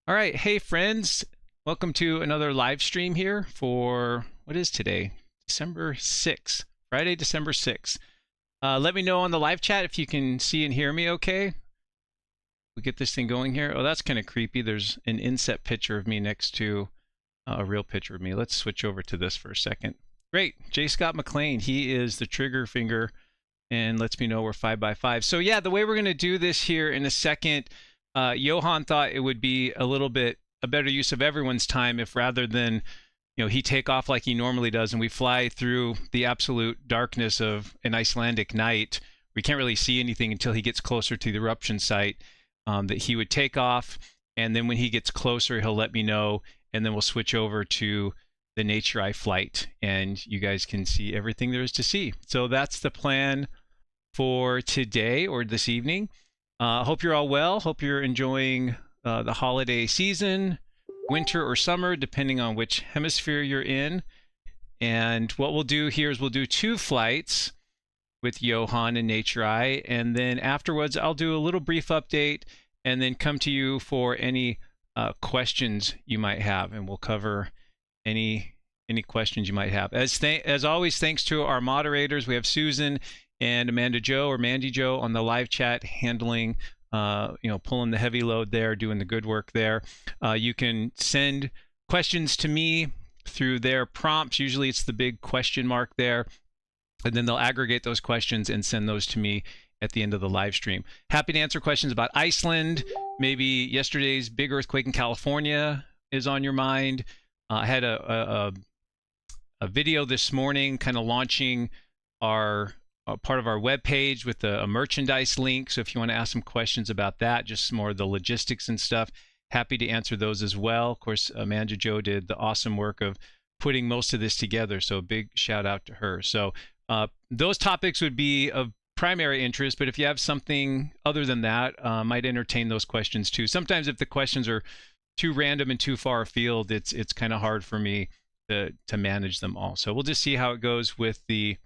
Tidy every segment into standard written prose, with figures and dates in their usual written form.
All right, hey friends, welcome to another live stream here for what is today? December 6th, Friday, December 6th. Let me know on the live chat if you can see and hear me okay. We get this thing going here. Oh, that's kind of creepy. There's an inset picture of me next to a real picture of me. Let's switch over to this for a second. Great, J. Scott McLean, he is the trigger finger and lets me know we're 5x5. So yeah, the way we're gonna do this here in a second, Johan thought it would be a little bit a better use of everyone's time if rather than he take off like he normally does and we fly through the absolute darkness of an Icelandic night. We can't really see anything until he gets closer to the eruption site. That he would take off, and then when he gets closer, he'll let me know, and then we'll switch over to the NatureEye flight, and you guys can see everything there is to see. So that's the plan for today or this evening. Hope you're all well. Hope you're enjoying the holiday season, winter or summer, depending on which hemisphere you're in. And what we'll do here is we'll do 2 flights with Johan and NatureEye, and then afterwards I'll do a little brief update and then come to you for any questions you might have, and we'll cover any questions you might have. As always, thanks to our moderators. We have Susan and Amanda Joe or Mandy Joe on the live chat handling pulling the heavy load there, doing the good work there. You can send questions to me through their prompts. Usually it's the big question mark there, and then they'll aggregate those questions and send those to me at the end of the live stream. Happy to answer questions about Iceland. Maybe yesterday's big earthquake in California is on your mind. I had a video this morning kind of launching our part of our web page with a merchandise link. So if you want to ask some questions about that, just more of the logistics and stuff, happy to answer those as well. Of course, Amanda Joe did the awesome work of putting most of this together, so a big shout out to her. So those topics would be of primary interest, but if you have something other than that, might entertain those questions too. Sometimes if the questions are too random and too far afield, it's kind of hard for me to manage them all. So we'll just see how it goes with the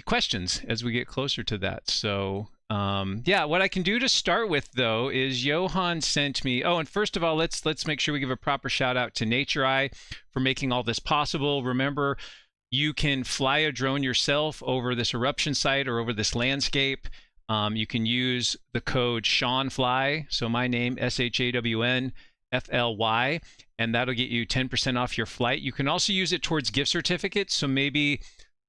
questions as we get closer to that. So yeah, what I can do to start with though is Johan sent me, and first of all, let's make sure we give a proper shout out to NatureEye for making all this possible. Remember, you can fly a drone yourself over this eruption site or over this landscape. You can use the code ShawnFly, so my name, ShawnFly, and that'll get you 10% off your flight. You can also use it towards gift certificates, so maybe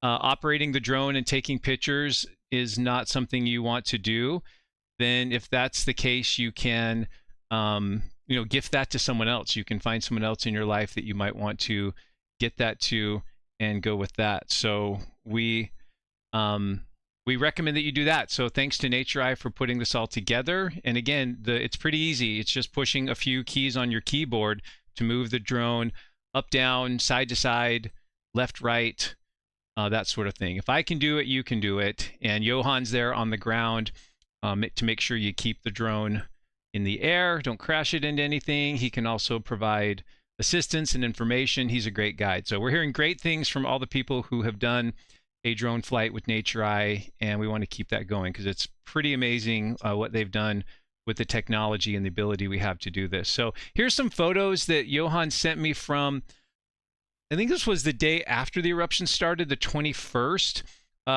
operating the drone and taking pictures is not something you want to do. Then if that's the case, you can gift that to someone else. You can find someone else in your life that you might want to get that to and go with that. So we recommend that you do that. So thanks to NatureEye for putting this all together. And again, it's pretty easy. It's just pushing a few keys on your keyboard to move the drone up, down, side to side, left, right, that sort of thing. If I can do it, you can do it. And Johan's there on the ground to make sure you keep the drone in the air, don't crash it into anything. He can also provide assistance and information. He's a great guide. So we're hearing great things from all the people who have done a drone flight with NatureEye, and we want to keep that going because it's pretty amazing what they've done with the technology and the ability we have to do this. So here's some photos that Johan sent me from, I think this was the day after the eruption started, the 21st.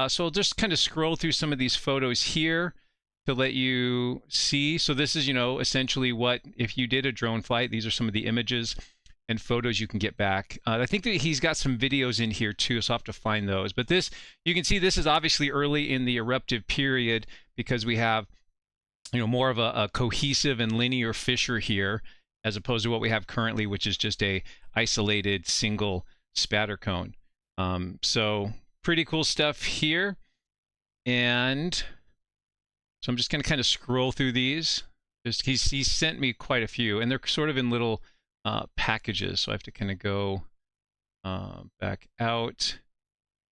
So I'll just kind of scroll through some of these photos here to let you see. So this is, essentially what, if you did a drone flight, these are some of the images and photos you can get back. I think that he's got some videos in here too, so I'll have to find those. But this, you can see this is obviously early in the eruptive period because we have, more of a cohesive and linear fissure here as opposed to what we have currently, which is just a isolated single spatter cone. So pretty cool stuff here. And so I'm just going to kind of scroll through these. He's sent me quite a few, and they're sort of in little packages, so I have to kind of go back out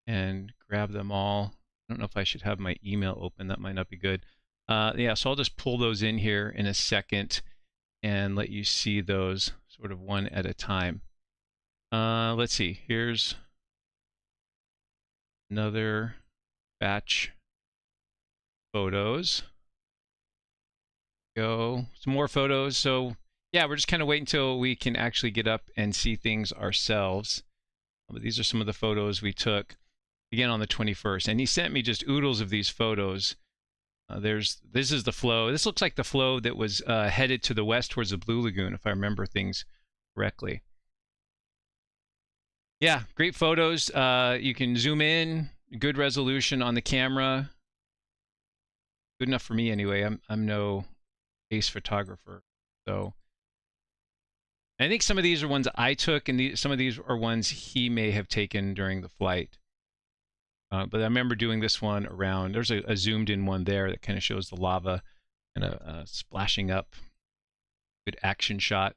and grab them all. I don't know if I should have my email open. That might not be good. Yeah, so I'll just pull those in here in a second and let you see those sort of one at a time. Let's see. Here's another batch photos. Go some more photos. So Yeah, we're just kind of waiting until we can actually get up and see things ourselves. But these are some of the photos we took again on the 21st, and he sent me just oodles of these photos. This is the flow. This looks like the flow that was headed to the west towards the Blue Lagoon, if I remember things correctly. Yeah, great photos. You can zoom in, good resolution on the camera. Good enough for me anyway. I'm no ace photographer, so I think some of these are ones I took, and some of these are ones he may have taken during the flight. But I remember doing this one around. There's a zoomed in one there that kind of shows the lava kind of splashing up. Good action shot.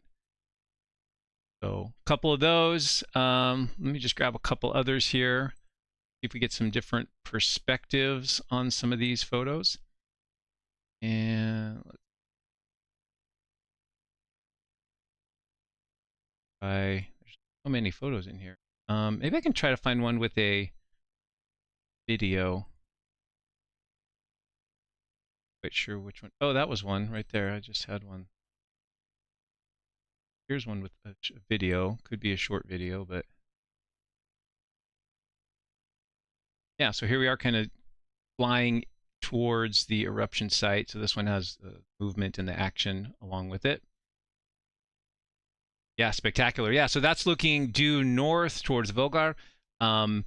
So a couple of those. Let me just grab a couple others here. See if we get some different perspectives on some of these photos. And there's so many photos in here. Maybe I can try to find one with a video. Quite sure which one. Oh, that was one right there. I just had one. Here's one with a video. Could be a short video, but yeah. So here we are, kind of flying towards the eruption site. So this one has movement and the action along with it. Yeah, spectacular. Yeah, so that's looking due north towards Vogar. And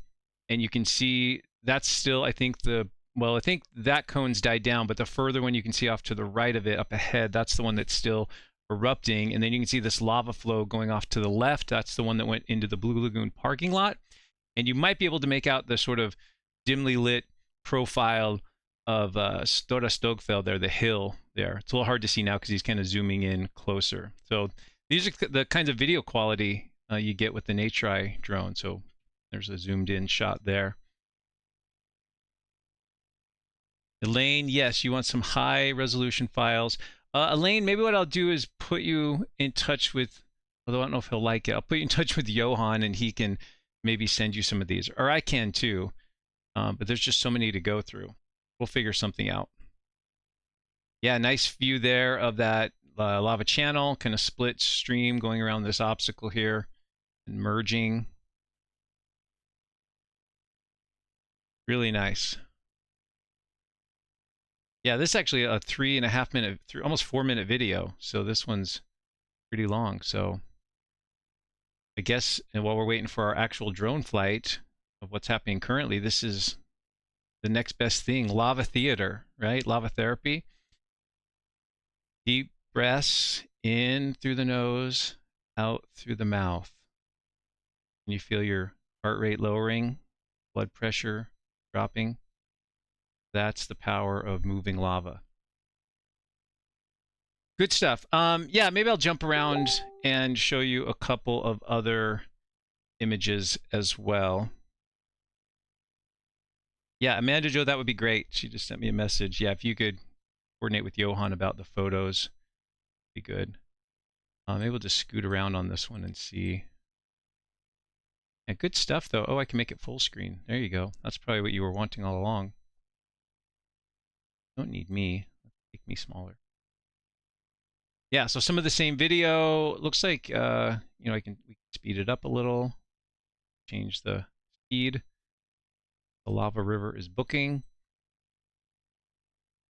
you can see that's still, I think I think that cone's died down, but the further one you can see off to the right of it up ahead, that's the one that's still erupting. And then you can see this lava flow going off to the left. That's the one that went into the Blue Lagoon parking lot. And you might be able to make out the sort of dimly lit profile of Stora Stogfeld there, the hill there. It's a little hard to see now because he's kind of zooming in closer. So these are the kinds of video quality you get with the NatureEye drone. So there's a zoomed in shot there. Elaine, yes, you want some high resolution files. Elaine, maybe what I'll do is put you in touch with, although I don't know if he'll like it, I'll put you in touch with Johan and he can maybe send you some of these, or I can too. But there's just so many to go through. We'll figure something out. Yeah, nice view there of that lava channel, kind of split stream going around this obstacle here and merging. Really nice. Yeah, this is actually a 3.5 minute, almost 4 minute video. So this one's pretty long. So I guess while we're waiting for our actual drone flight of what's happening currently, this is the next best thing. Lava theater, right? Lava therapy. Deep breaths in through the nose, out through the mouth. Can you feel your heart rate lowering, blood pressure dropping? That's the power of moving lava. Good stuff. Yeah, maybe I'll jump around and show you a couple of other images as well. Yeah, Amanda Jo, that would be great. She just sent me a message. Yeah, if you could coordinate with Johan about the photos, be good. Maybe we'll just scoot around on this one and see. Yeah, good stuff though. Oh, I can make it full screen. There you go. That's probably what you were wanting all along. Don't need me. Make me smaller. Yeah, so some of the same video. Looks like we can speed it up a little. Change the speed. The lava river is booking.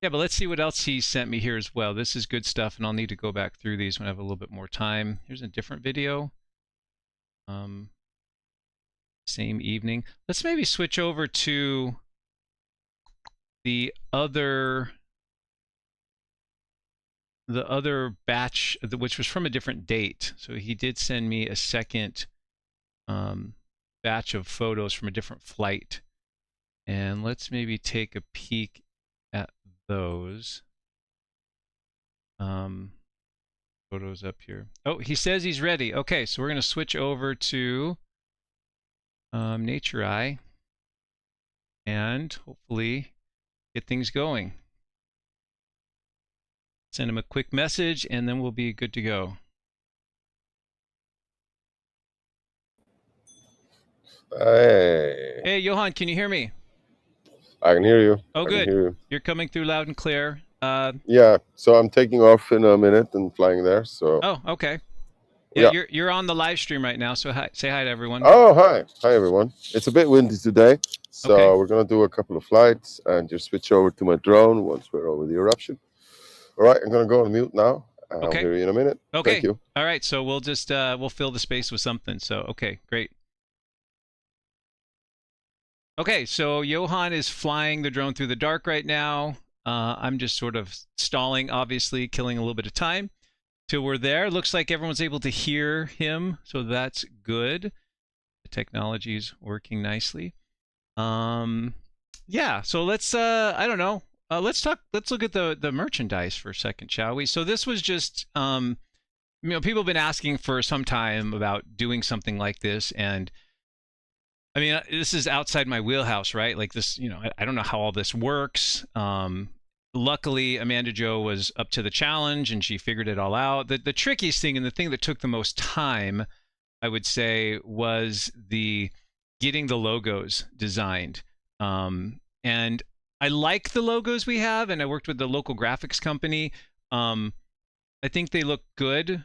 Yeah, but let's see what else he sent me here as well. This is good stuff, and I'll need to go back through these when I have a little bit more time. Here's a different video. Same evening. Let's maybe switch over to the other batch, which was from a different date. So he did send me a second batch of photos from a different flight. And let's maybe take a peek at those. Photos up here. Oh, he says he's ready. Okay, so we're going to switch over to NatureEye and hopefully get things going. Send him a quick message and then we'll be good to go. Hey. Hey, Johan, can you hear me? I can hear you. Oh, I good. can hear you. You're coming through loud and clear. Yeah, so I'm taking off in a minute and flying there. So Oh, okay. Yeah, yeah. you're on the live stream right now, so say hi to everyone. Oh, hi everyone. It's a bit windy today, Okay. so we're gonna do a couple of flights and just switch over to my drone once we're over the eruption. All right, I'm gonna go on mute now. I'll Okay. hear you in a minute. Thank Okay. you. All right. So we'll just we'll fill the space with something. So okay, great. Okay, so Johan is flying the drone through the dark right now. I'm just sort of stalling, obviously, killing a little bit of time till we're there. Looks like everyone's able to hear him, so that's good. The technology's working nicely. Yeah, so let's I don't know. Let's look at the merchandise for a second, shall we? So this was just people have been asking for some time about doing something like this, and I mean, this is outside my wheelhouse, right? Like this, I don't know how all this works. Luckily, Amanda Jo was up to the challenge and she figured it all out. The trickiest thing and the thing that took the most time, I would say, was the getting the logos designed. And I like the logos we have, and I worked with the local graphics company. I think they look good.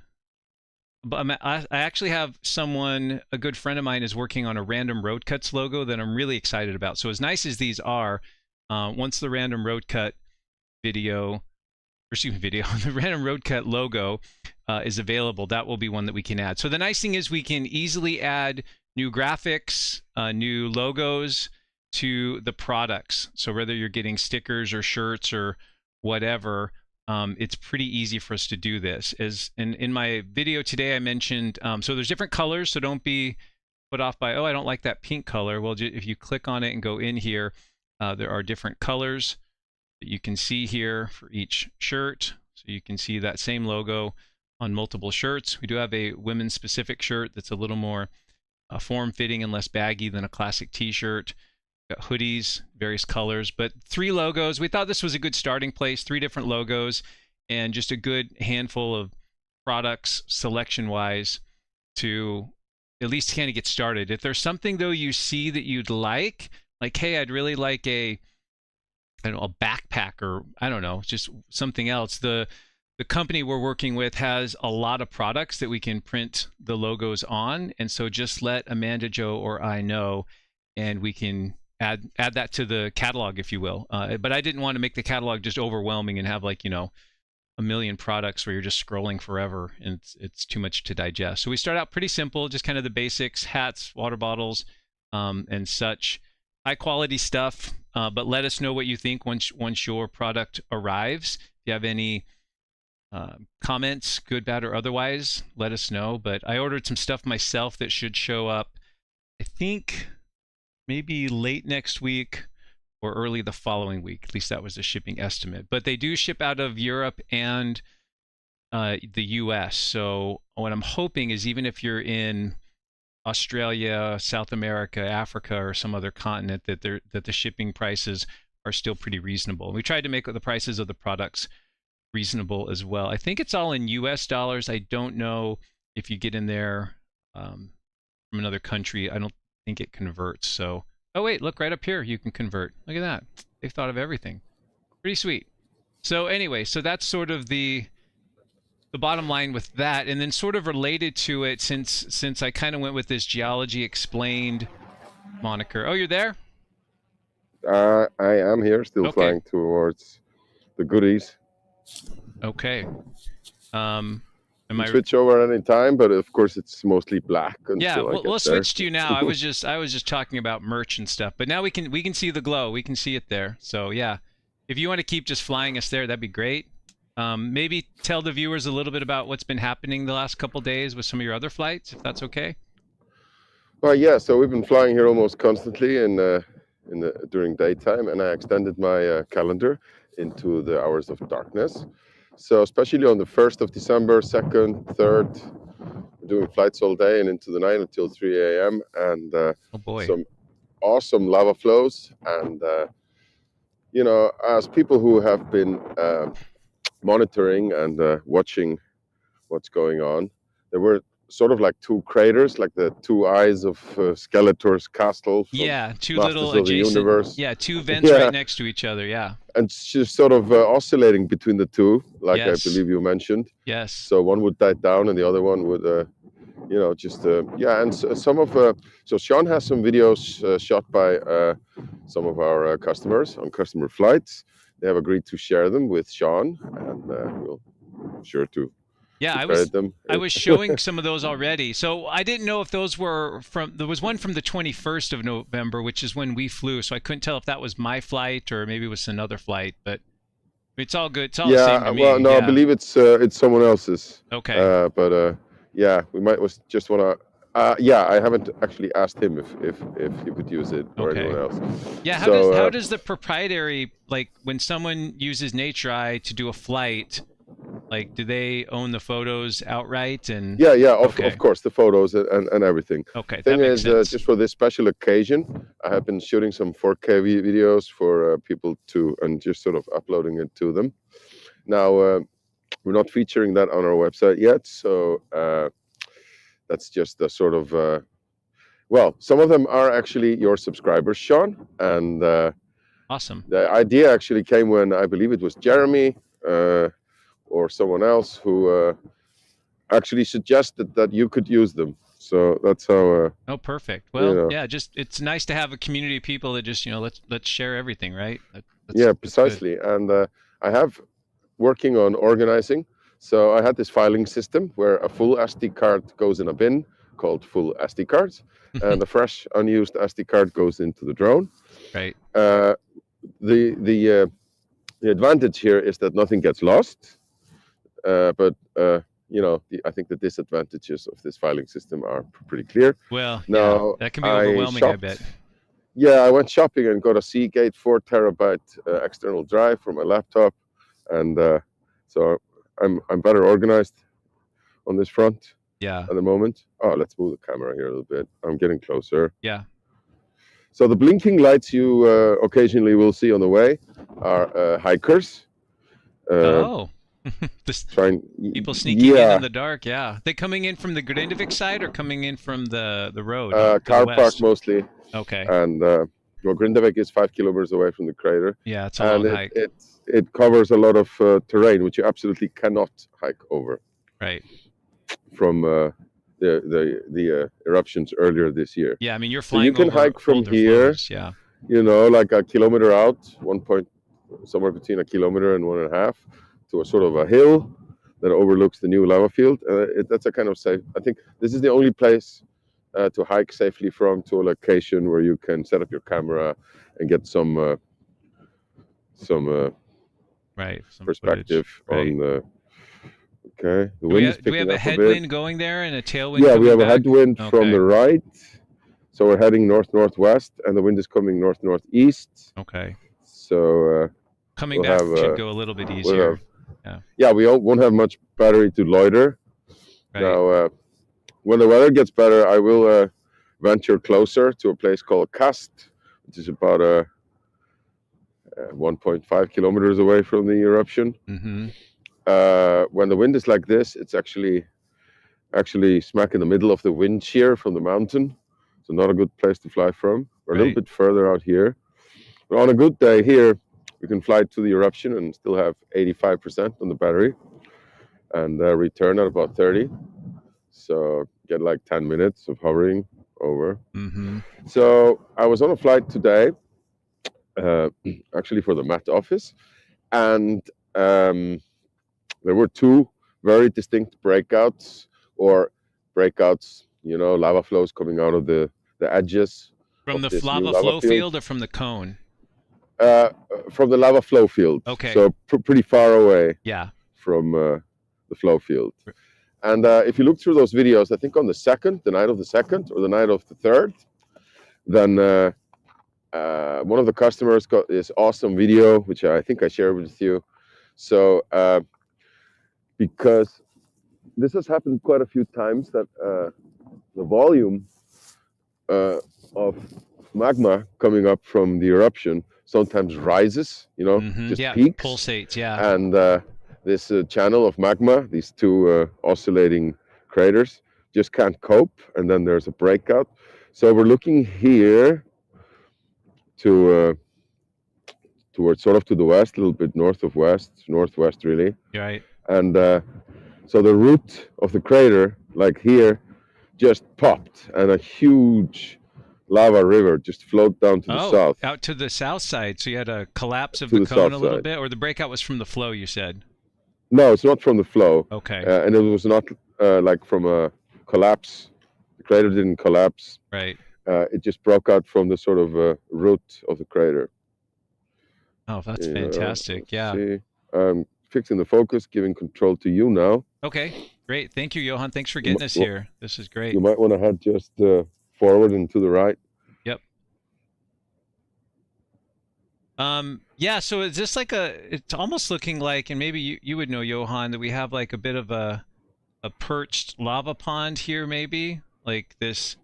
But I actually have someone, a good friend of mine, is working on a Random Road Cuts logo that I'm really excited about. So as nice as these are, once the Random Road Cut video, the Random Road Cut logo is available, that will be one that we can add. So the nice thing is we can easily add new graphics, new logos to the products. So whether you're getting stickers or shirts or whatever, it's pretty easy for us to do this. As in my video today, I mentioned, so there's different colors, so don't be put off by, oh, I don't like that pink color. Well, if you click on it and go in here, there are different colors that you can see here for each shirt. So you can see that same logo on multiple shirts. We do have a women's specific shirt that's a little more form-fitting and less baggy than a classic t-shirt. Got hoodies, various colors, but 3 logos. We thought this was a good starting place, 3 different logos, and just a good handful of products selection-wise to at least kind of get started. If there's something, though, you see that you'd like, hey, I'd really like a backpack, or I don't know, just something else. The company we're working with has a lot of products that we can print the logos on, and so just let Amanda Jo or I know, and we can add that to the catalog, if you will. But I didn't want to make the catalog just overwhelming and have a million products where you're just scrolling forever and it's too much to digest. So we start out pretty simple, just kind of the basics: hats, water bottles, and such. High quality stuff, but let us know what you think once your product arrives. If you have any comments, good, bad, or otherwise, let us know. But I ordered some stuff myself that should show up, I think, maybe late next week or early the following week. At least that was the shipping estimate. But they do ship out of Europe and the US. So what I'm hoping is, even if you're in Australia, South America, Africa, or some other continent, that the shipping prices are still pretty reasonable. We tried to make the prices of the products reasonable as well. I think it's all in US dollars. I don't know if you get in there from another country. I don't think it converts. So, oh wait, look right up here. You can convert. Look at that. They've thought of everything. Pretty sweet. So anyway, so that's sort of the bottom line with that, and then sort of related to it, since I kind of went with this Geology Explained moniker. Oh, you're there? I am here, still Okay. flying towards the goodies. Okay. Am You can I? switch over at any time, but of course it's mostly black Yeah, until I we'll get there. switch to you now. I was just talking about merch and stuff, but now we can see the glow. We can see it there. So yeah, if you want to keep just flying us there, that'd be great. Maybe tell the viewers a little bit about what's been happening the last couple days with some of your other flights, if that's okay. Well, yeah, so we've been flying here almost constantly during daytime, and I extended my calendar into the hours of darkness. So especially on the 1st of December, 2nd, 3rd, we're doing flights all day and into the night until 3 a.m. and Oh boy. some awesome lava flows. And as people who have been monitoring and watching what's going on, there were sort of like two craters, like the two eyes of Skeletor's castle from Yeah, two Masters little of the adjacent. Universe. Yeah, two vents Yeah, right next to each other. Yeah. and it's just sort of oscillating between the two, like I Yes. believe you mentioned. Yes. So one would die down, and the other one would, just yeah. And some of so Shawn has some videos shot by some of our customers on customer flights. They have agreed to share them with Shawn, and we'll sure to. Yeah, I was showing some of those already. So I didn't know if those were from, there was one from the 21st of November, which is when we flew. So I couldn't tell if that was my flight or maybe it was another flight, but it's all good. It's all the same to me. Well, no, yeah. I believe it's someone else's. Okay. But yeah, we might just want to. Yeah, I haven't actually asked him if you could use it or anyone else. Yeah, how does the proprietary, like when someone uses NatureEye to do a flight, like do they own the photos outright? And yeah, of course, the photos and everything. Okay. Thing is, just for this special occasion, I have been shooting some 4K videos for people to, and just sort of uploading it to them. Now, we're not featuring that on our website yet, so that's just a sort of well, some of them are actually your subscribers, Shawn, and awesome. The idea actually came when I believe it was Jeremy or someone else who actually suggested that you could use them. So that's how. Oh, perfect. Well, yeah, just it's nice to have a community of people that just let's share everything, right? Yeah, precisely. And I have working on organizing. So I had this filing system where a full SD card goes in a bin called full SD cards, and a fresh unused SD card goes into the drone. Right. The advantage here is that nothing gets lost, but I think the disadvantages of this filing system are pretty clear. Well, now, yeah, that can be overwhelming, I bet. Yeah, I went shopping and got a Seagate 4 terabyte external drive for my laptop, and so I'm better organized on this front. Yeah. At the moment. Oh, let's move the camera here a little bit. I'm getting closer. Yeah. So the blinking lights you occasionally will see on the way are hikers. Oh. People sneaking in the dark. Yeah. They coming in from the Grindavik side or coming in from the road? Car park mostly. Okay. And Grindavik is 5 kilometers away from the crater. Yeah, it's a long hike. It covers a lot of terrain which you absolutely cannot hike over. Right. From the eruptions earlier this year. Yeah, I mean you're flying. So you can hike from here. Floors, yeah. Like a kilometer out, somewhere between a kilometer and 1.5, to a sort of a hill that overlooks the new lava field. That's a kind of safe. I think this is the only place to hike safely from, to a location where you can set up your camera and get some perspective on the. Okay. The wind is picking up a bit. Do we have a headwind going there and a tailwind? Yeah, we have a headwind from the right. So we're heading north-northwest, and the wind is coming north-northeast. Okay. So coming back should go a little bit easier. We won't have much battery to loiter. Right. Now, when the weather gets better, I will venture closer to a place called Kast, which is about 1.5 kilometers away from the eruption. Mm-hmm. When the wind is like this, it's actually smack in the middle of the wind shear from the mountain. So not a good place to fly from. We're a little bit further out here. But on a good day here, we can fly to the eruption and still have 85% on the battery and return at about 30. So get like 10 minutes of hovering over. Mm-hmm. So I was on a flight today, actually for the Met office, and there were two very distinct breakouts, lava flows coming out of the edges. From the lava flow field or from the cone? From the lava flow field. Okay. So pretty far away. Yeah. From the flow field. And if you look through those videos, I think on the night of the 2nd or the night of the 3rd, then one of the customers got this awesome video, which I think I shared with you. So because this has happened quite a few times that the volume of magma coming up from the eruption sometimes rises, just peaks. Pulsates, yeah. And this channel of magma, these two oscillating craters, just can't cope, and then there's a breakout. So we're looking here to towards sort of to the west, a little bit northwest really. Right. And so the root of the crater, like here, just popped, and a huge lava river just flowed down to the south. Out to the south side. So you had a collapse of To the the cone south a little side. bit, or the breakout was from the flow, you said? No, it's not from the flow. Okay. And it was not like from a collapse. The crater didn't collapse. Right. It just broke out from the sort of root of the crater. Oh, that's fantastic. Yeah. See. I'm fixing the focus, giving control to you now. Okay, great. Thank you, Johan. Thanks for getting us here. This is great. You might want to head just forward and to the right. Yep. Yeah, so is this like it's almost looking like, and maybe you would know, Johan, that we have like a bit of a perched lava pond here, maybe? Like this.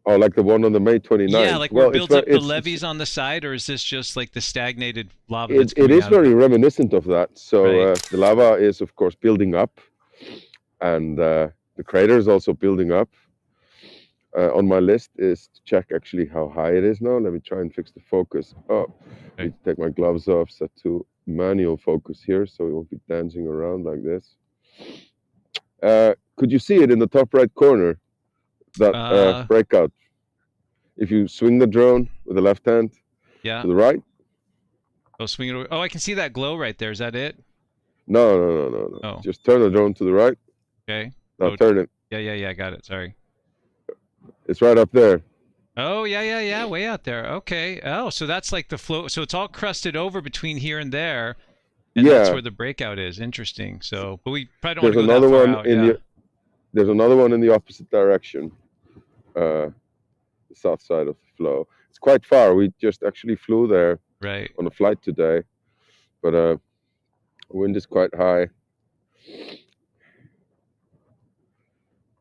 Oh, like the one on the May 29th. Yeah, like where it builds up the levees on the side, or is this just like the stagnated lava that's coming out? It is very reminiscent of that. So Right. the lava is, of course, building up, and the crater is also building up. On my list is to check actually how high it is now. Let me try and fix the focus. Oh, I need to take my gloves off, set to manual focus here, so it won't be dancing around like this. Could you see it in the top right corner? That breakout. If you swing the drone with the left hand to the right. Oh, swing it over. Oh, I can see that glow right there. Is that it? No. Oh. Just turn the drone to the right. Okay. Now turn it. Yeah. Got it. Sorry. It's right up there. Oh, yeah. Way out there. Okay. Oh, so that's like the flow. So it's all crusted over between here and there. And that's where the breakout is. Interesting. So, but we probably don't want to go that far out. There's another one in the opposite direction. The south side of the flow. It's quite far. We just actually flew there on a flight today, but the wind is quite high.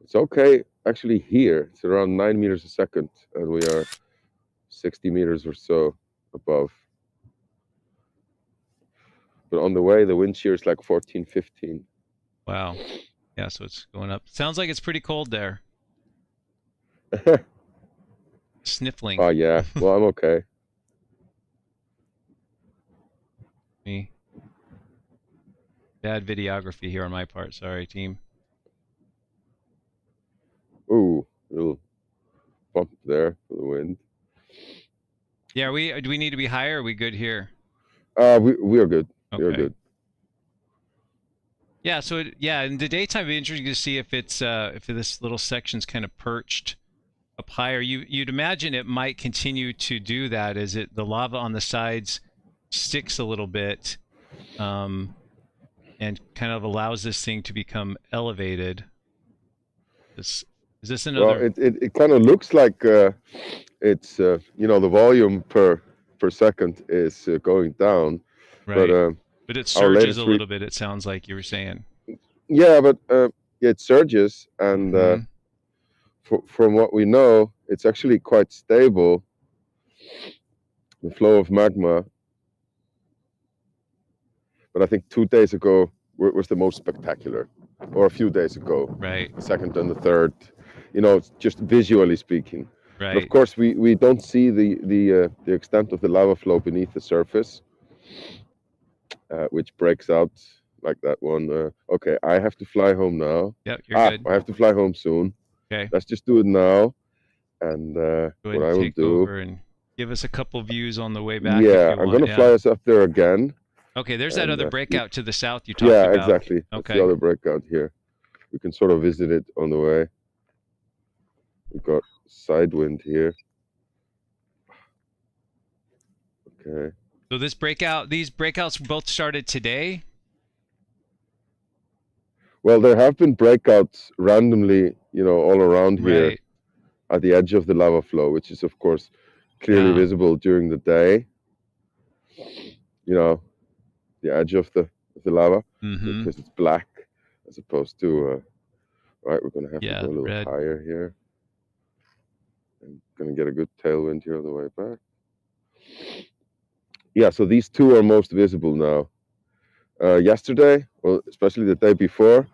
It's okay actually here. It's around 9 meters a second, and we are 60 meters or so above. But on the way, the wind shear is like 14, 15. Wow. Yeah, so it's going up. Sounds like it's pretty cold there. Sniffling. Oh, yeah. Well, I'm okay. Me. Bad videography here on my part. Sorry, team. Ooh, little bump there for the wind. Yeah, do we need to be higher? Or are we good here? We are good. Okay. We are good. Yeah, so in the daytime, it'd be interesting to see if it's if this little section's kind of perched up higher. You'd imagine it might continue to do that as the lava on the sides sticks a little bit, and kind of allows this thing to become elevated. Is this another? Well, it kind of looks like it's the volume per second is going down, right? But it surges a little bit. It sounds like you were saying. Yeah, but it surges, and from what we know, it's actually quite stable. The flow of magma. But I think 2 days ago was the most spectacular, or a few days ago. Right. The second and the third, just visually speaking. Right. But of course, we don't see the extent of the lava flow beneath the surface, which breaks out like that one. Okay, I have to fly home now. Yep, you're good. I have to fly home soon. Okay. Let's just do it now, and what I will do. Over and give us a couple views on the way back. Yeah, I'm going to fly us up there again. Okay, there's that other breakout to the south you talked about. Yeah, exactly. That's the other breakout here. We can sort of visit it on the way. We've got side wind here. Okay. So these breakouts both started today? Well, there have been breakouts randomly, all around here at the edge of the lava flow, which is, of course, clearly visible during the day. The edge of the lava, because it's black as opposed to right. We're gonna have to go a little higher here. I'm gonna get a good tailwind here on the way back. Yeah, so these two are most visible now. Yesterday, well, especially the day before,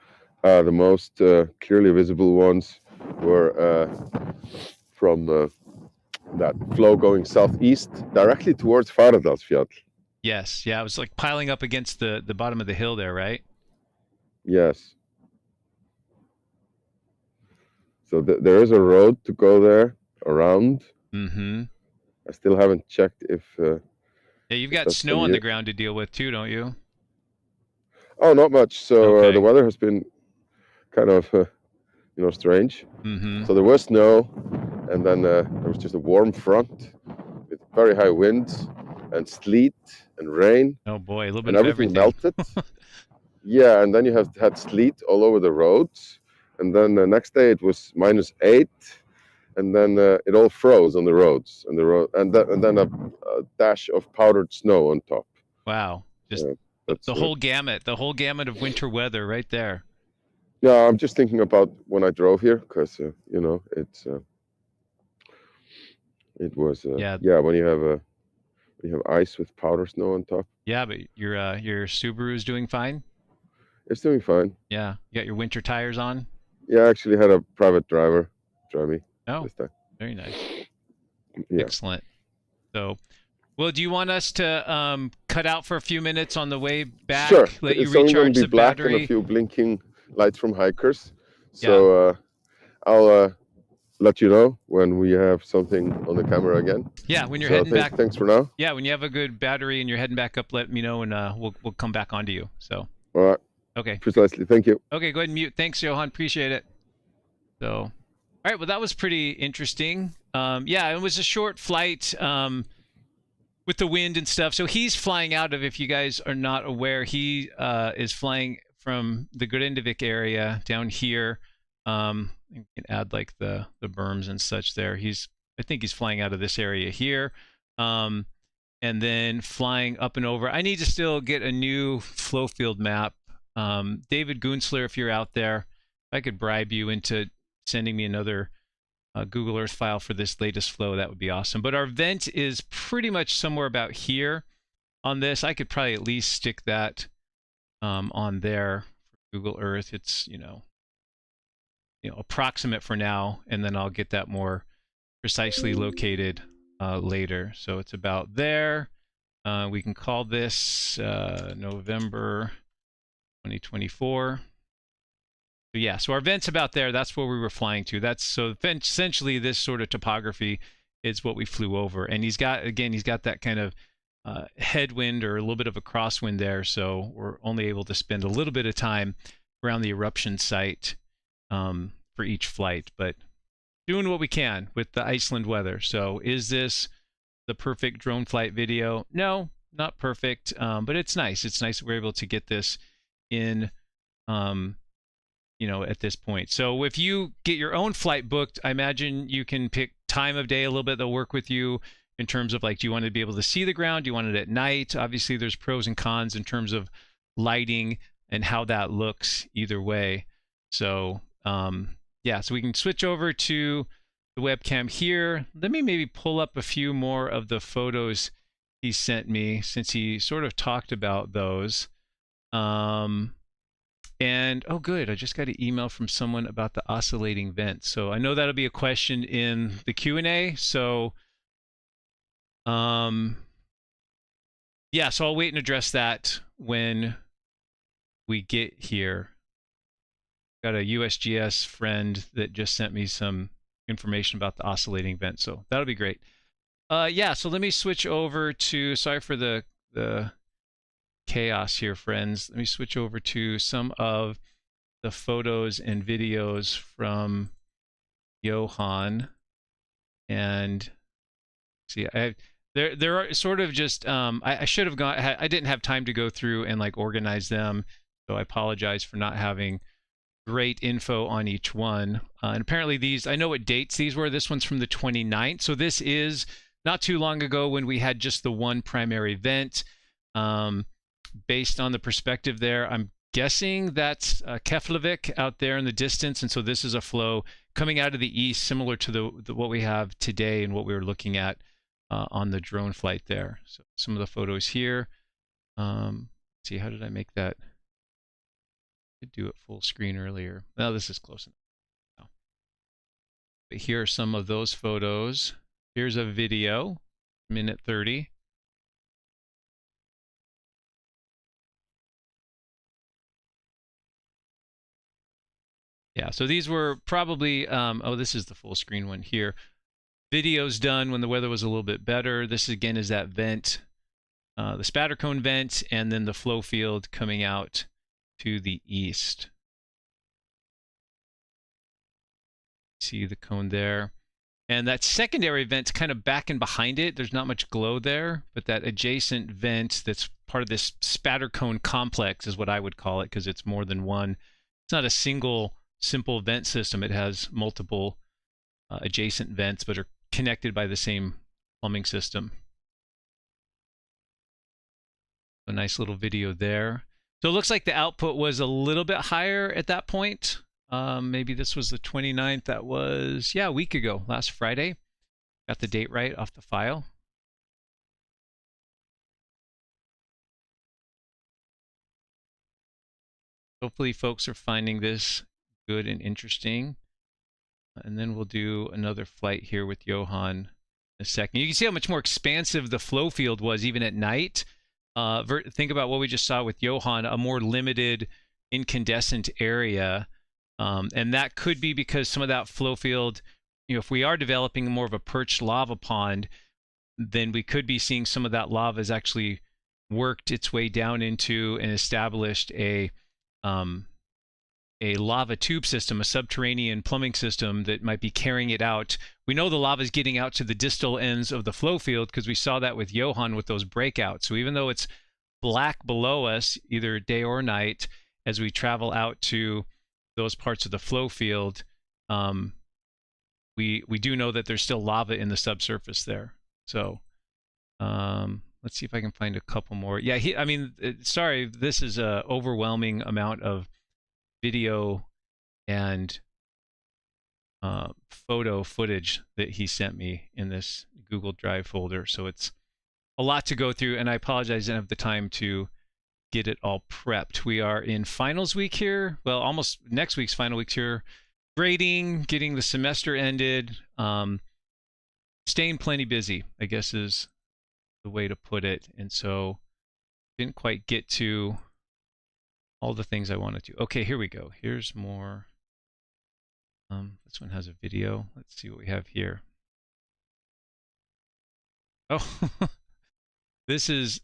The most clearly visible ones were from that flow going southeast directly towards Fagradalsfjall. Yes, yeah, it was like piling up against the bottom of the hill there, right? Yes. So there is a road to go there around. Mm-hmm. I still haven't checked if Yeah, you've got that's snow still on the here. ground to deal with too, don't you? Oh, not much. So Okay. the weather has been kind of strange. Mm-hmm. So there was snow, and then there was just a warm front with very high winds and sleet and rain, Oh boy, a little bit and of everything everything. melted. Yeah, and then you have had sleet all over the roads, and then the next day it was -8, and then it all froze on the roads, and then a dash of powdered snow on top. Wow. Just That's the whole gamut of winter weather right there. yeah. I'm just thinking about when I drove here, because it was Yeah. yeah, when you have ice with powder snow on top. Yeah, but your Subaru's doing fine? It's doing fine. Yeah. You got your winter tires on? Yeah, I actually had a private driver drive me Oh, this time. very nice. Yeah. Excellent. So, well, do you want us to cut out for a few minutes on the way back? Sure. Let you It's only going recharge to be the black and battery? a few blinking lights from hikers. Yeah. So I'll let you know when we have something on the camera again. Yeah, when you're So heading back. thanks for now. Yeah, when you have a good battery and you're heading back up, let me know, and we'll come back onto you. So, All right. okay. Precisely. Thank you. Okay, go ahead and mute. Thanks, Johan. Appreciate it. So, all right. Well, that was pretty interesting. Yeah, it was a short flight with the wind and stuff. So he's flying out of, if you guys are not aware, he is flying from the Grindavik area down here. You can add like the berms and such there. I think he's flying out of this area here. And then flying up and over. I need to still get a new flow field map. David Gunsler, if you're out there, if I could bribe you into sending me another Google Earth file for this latest flow, that would be awesome. But our vent is pretty much somewhere about here on this. I could probably at least stick that on there for Google Earth. It's approximate for now, and then I'll get that more precisely located later. So it's about there. We can call this November 2024. So yeah, so our vent's about there. That's where we were flying to. So essentially this sort of topography is what we flew over. And he's got that kind of headwind or a little bit of a crosswind there. So we're only able to spend a little bit of time around the eruption site for each flight, but doing what we can with the Iceland weather. So is this the perfect drone flight video? No, not perfect, but it's nice. It's nice that we're able to get this in at this point. So if you get your own flight booked, I imagine you can pick time of day a little bit. They'll work with you in terms of like, do you want to be able to see the ground? Do you want it at night? Obviously, there's pros and cons in terms of lighting and how that looks either way. So yeah, so we can switch over to the webcam here. Let me maybe pull up a few more of the photos he sent me, since he sort of talked about those. And oh good, I just got an email from someone about the oscillating vent. So I know that'll be a question in the Q&A. So yeah, so I'll wait and address that when we get here. Got a USGS friend that just sent me some information about the oscillating vent, so that'll be great. Yeah, so let me switch over to, sorry for the chaos here, friends. Let me switch over to some of the photos and videos from Johan. And see, there are sort of just I should have gone. I didn't have time to go through and like organize them, so I apologize for not having great info on each one. And apparently these, I know what dates these were. This one's from the 29th, so this is not too long ago when we had just the one primary vent. Based on the perspective there, I'm guessing that's Keflavik out there in the distance, and so this is a flow coming out of the east, similar to the what we have today and what we were looking at on the drone flight there. So some of the photos here. Let's see, how did I make that Could do it full screen earlier. Well, this is close enough now. But here are some of those photos. Here's a video, minute 30. Yeah, so these were probably, oh, this is the full screen one here. Videos done when the weather was a little bit better. This again is that vent, the spatter cone vent, and then the flow field coming out to the east. See the cone there. And that secondary vent's kind of back and behind it. There's not much glow there, but that adjacent vent that's part of this spatter cone complex is what I would call it, because it's more than one. It's not a single simple vent system. It has multiple adjacent vents, but are connected by the same plumbing system. A nice little video there. So it looks like the output was a little bit higher at that point. Maybe this was the 29th. That was, yeah, a week ago, last Friday. Got the date right off the file. Hopefully folks are finding this good and interesting. And then we'll do another flight here with Johan in a second. You can see how much more expansive the flow field was even at night. Think about what we just saw with Johan, a more limited incandescent area. And that could be because some of that flow field, if we are developing more of a perched lava pond, then we could be seeing some of that lava has actually worked its way down into and established a lava tube system, a subterranean plumbing system that might be carrying it out. We know the lava is getting out to the distal ends of the flow field because we saw that with Johan with those breakouts. So even though it's black below us, either day or night, as we travel out to those parts of the flow field, we do know that there's still lava in the subsurface there. So let's see if I can find a couple more. Yeah, sorry, this is a overwhelming amount of video and photo footage that he sent me in this Google Drive folder. So it's a lot to go through, and I apologize, I didn't have the time to get it all prepped. We are in finals week here. Well, almost next week's final week here. Grading, getting the semester ended, staying plenty busy, I guess is the way to put it. And so didn't quite get to all the things I wanted to. Okay, here we go. Here's more. This one has a video. Let's see what we have here. Oh, this is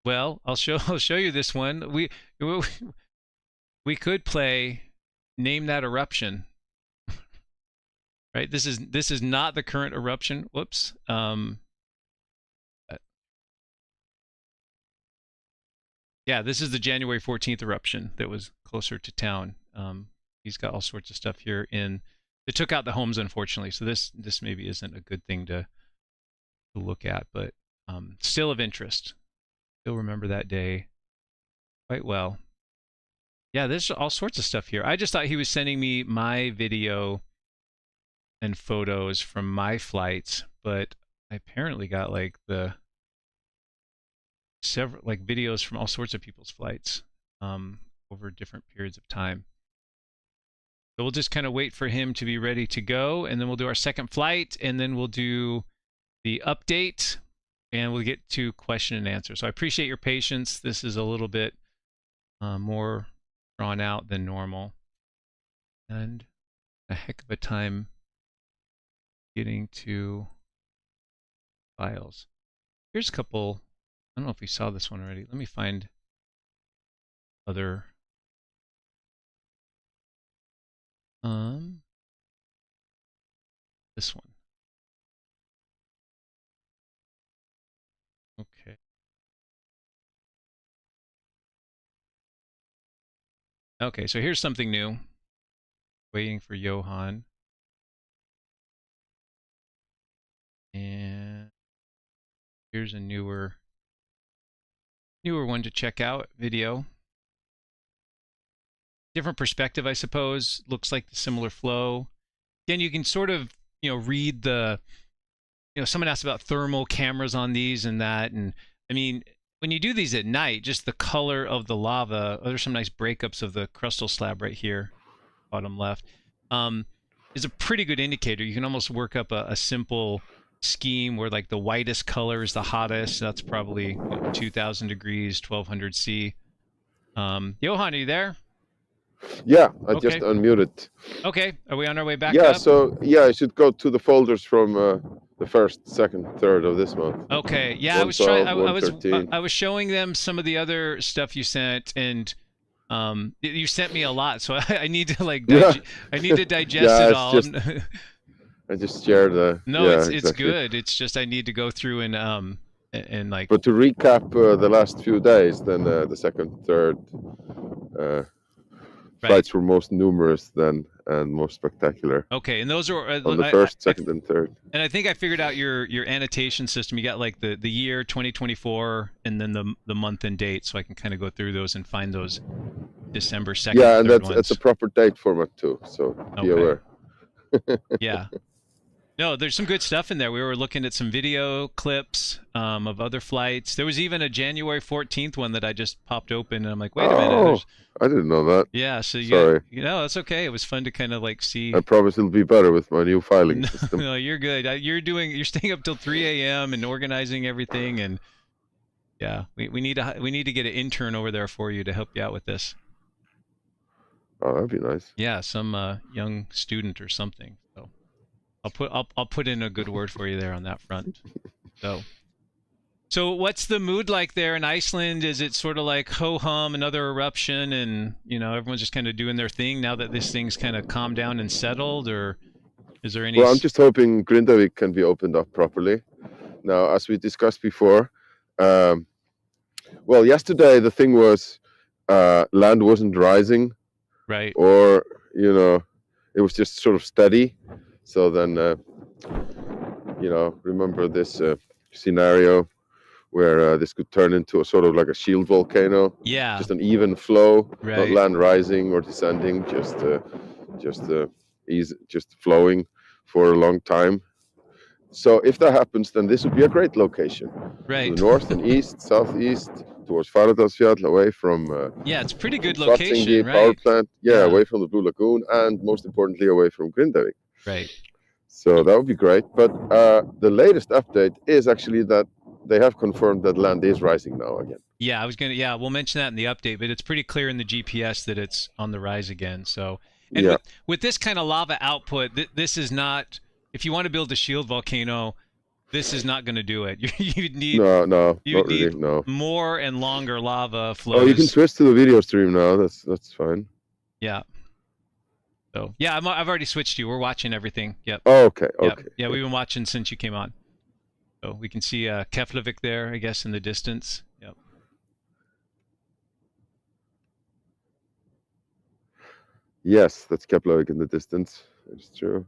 well, I'll show you this one. We could play Name That Eruption. Right? This is not the current eruption. Whoops. Yeah, this is the January 14th eruption that was closer to town. He's got all sorts of stuff here it took out the homes, unfortunately. So this maybe isn't a good thing to look at, but still of interest. Still remember that day quite well. Yeah, there's all sorts of stuff here. I just thought he was sending me my video and photos from my flights, but I apparently got like several videos from all sorts of people's flights over different periods of time. So we'll just kind of wait for him to be ready to go, and then we'll do our second flight, and then we'll do the update, and we'll get to question and answer. So I appreciate your patience. This is a little bit more drawn out than normal, and a heck of a time getting to files. Here's a couple. I don't know if we saw this one already. Let me find other. This one. Okay. Okay, so here's something new. Waiting for Johan. And here's a newer one to check out, video. Different perspective, I suppose. Looks like the similar flow. Again, you can sort of, read the, someone asked about thermal cameras on these and that. And I mean, when you do these at night, just the color of the lava, there's some nice breakups of the crustal slab right here, bottom left, is a pretty good indicator. You can almost work up a simple scheme where like the whitest color is the hottest. That's probably 2000 degrees, 1200 C. Johan, are you there? Yeah, I Okay. just unmuted. Okay, are we on our way back Yeah, up? so yeah, I should go to the folders from the 1st, 2nd, 3rd of this month. Okay, yeah, I was 112, I was showing them some of the other stuff you sent, and you sent me a lot, so I need to like I need to digest it all. Just, I just shared no, yeah, it's exactly. good. It's just I need to go through and like. But to recap the last few days, then the 2nd, 3rd flights were most numerous then and most spectacular. Okay, and those are on the 1st, 2nd, and 3rd. And I think I figured out your annotation system. You got like the year 2024 and then the month and date, so I can kind of go through those and find those December 2nd. Yeah, and that's a proper date format too, so be aware. Yeah. No, there's some good stuff in there. We were looking at some video clips of other flights. There was even a January 14th one that I just popped open, and I'm like, wait a minute. I didn't know that. Yeah, so sorry. That's okay. It was fun to kind of like see. I promise it'll be better with my new filing system. No, you're good. You're staying up till 3 a.m. and organizing everything, and yeah, we need to get an intern over there for you to help you out with this. Oh, that'd be nice. Yeah, some young student or something. So I'll put in a good word for you there on that front. So what's the mood like there in Iceland? Is it sort of like ho-hum, another eruption, and everyone's just kind of doing their thing now that this thing's kind of calmed down and settled, or is there any? Well, I'm just hoping Grindavik can be opened up properly. Now, as we discussed before, well, yesterday the thing was land wasn't rising, right? Or it was just sort of steady. So then, remember this scenario where this could turn into a sort of like a shield volcano. Yeah. Just an even flow, right. Not land rising or descending, just flowing for a long time. So if that happens, then this would be a great location. Right. To the north and east, southeast, towards Fagradalsfjall, away from yeah, it's a pretty good location, right? Power plant. Yeah, away from the Blue Lagoon, and most importantly, away from Grindavik. Right. So that would be great. But the latest update is actually that they have confirmed that land is rising now again. Yeah, we'll mention that in the update, but it's pretty clear in the GPS that it's on the rise again. So, and with this kind of lava output, this is not, if you want to build a shield volcano, this is not going to do it. You'd need more and longer lava flows. Oh, you can switch to the video stream now. That's fine. Yeah. So yeah, I've already switched you. We're watching everything. Yep. Oh, okay. Yep. Okay. Yeah, we've been watching since you came on. So we can see Keflavik there, I guess, in the distance. Yep. Yes, that's Keflavik in the distance. It's true.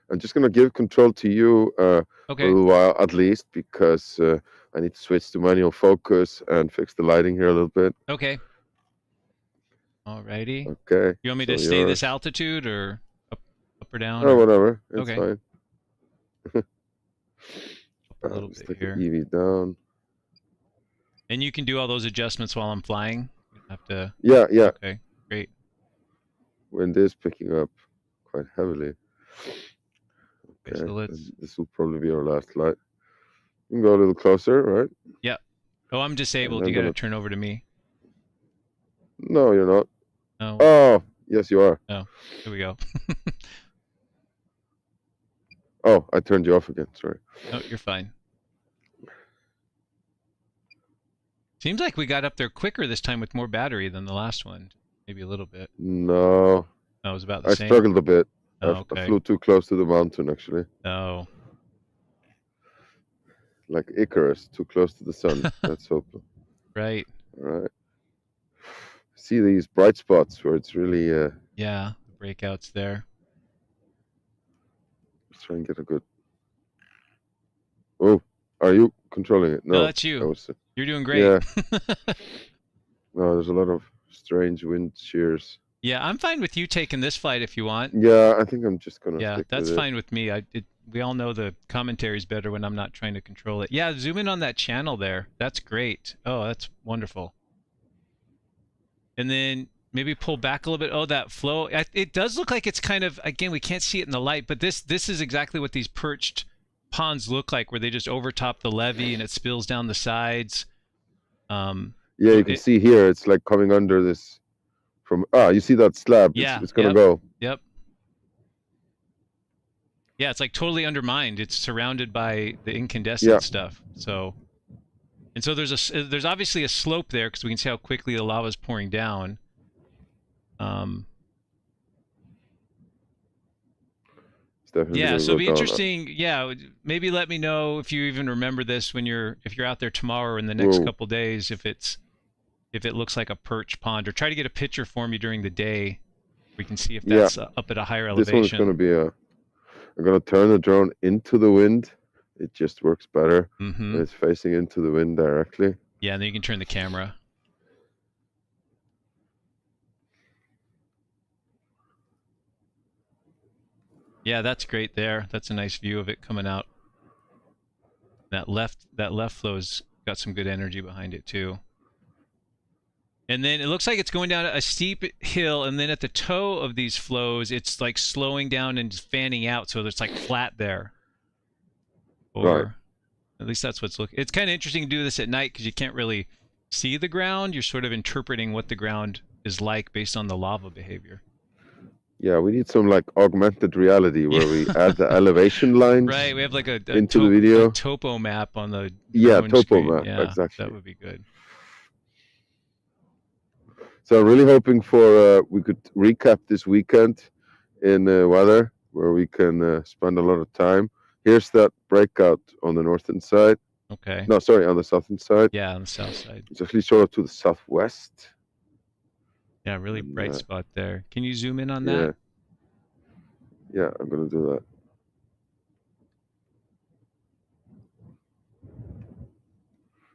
I'm just going to give control to you okay. a little while at least, because I need to switch to manual focus and fix the lighting here a little bit. Okay. Alrighty. Okay. You want me to stay this altitude or up or down? Oh, whatever. It's fine. A little bit stick here. the EV down. And you can do all those adjustments while I'm flying? You have to... Yeah. Okay, great. Wind is picking up quite heavily. Okay, so this will probably be our last flight. You can go a little closer, right? Yeah. Oh, I'm disabled. You got to turn over to me. No, you're not. No. Oh, yes, you are. Oh, here we go. Oh, I turned you off again. Sorry. No, you're fine. Seems like we got up there quicker this time with more battery than the last one. Maybe a little bit. No. That was about the same. I struggled a bit. Oh, I flew too close to the mountain, actually. Oh. Like Icarus, too close to the sun. Let's hope. Right. All right. See these bright spots where it's really... yeah, the breakouts there. Let's try and get a good... Oh, are you controlling it? No, that's you. You're doing great. Yeah. No, there's a lot of strange wind shears. Yeah, I'm fine with you taking this flight if you want. Yeah, I think I'm just gonna. Yeah, stick that's with fine with me. we all know the commentary is better when I'm not trying to control it. Yeah, zoom in on that channel there. That's great. Oh, that's wonderful. And then maybe pull back a little bit. Oh, that flow. It does look like it's kind of, again, we can't see it in the light, but this is exactly what these perched ponds look like, where they just overtop the levee and it spills down the sides. Yeah, you can see here, it's like coming under this from, you see that slab? Yeah. It's going to go. Yep. Yeah, it's like totally undermined. It's surrounded by the incandescent stuff. So, and so there's obviously a slope there because we can see how quickly the lava is pouring down. Yeah, so it'll be interesting. Yeah, maybe let me know if you even remember this when if you're out there tomorrow or in the next couple days, if it looks like a perch pond, or try to get a picture for me during the day. We can see if that's up at a higher elevation. This one's going to be I'm going to turn the drone into the wind. It just works better when it's facing into the wind directly. Yeah, and then you can turn the camera. Yeah, that's great there. That's a nice view of it coming out. That left flow's got some good energy behind it too. And then it looks like it's going down a steep hill, and then at the toe of these flows, it's like slowing down and fanning out, so it's like flat there. Or at least that's what's looking. It's kind of interesting to do this at night because you can't really see the ground. You're sort of interpreting what the ground is like based on the lava behavior. Yeah, we need some like augmented reality where we add the elevation lines. Right, we have like into the video. A topo map on the topo screen. map, yeah, exactly. That would be good. So I'm really hoping for we could recap this weekend in weather where we can spend a lot of time. Here's that breakout on the northern side. Okay. No, sorry, on the southern side. Yeah, on the south side. It's actually sort of to the southwest. Yeah, really bright spot there. Can you zoom in on that? Yeah, I'm going to do that.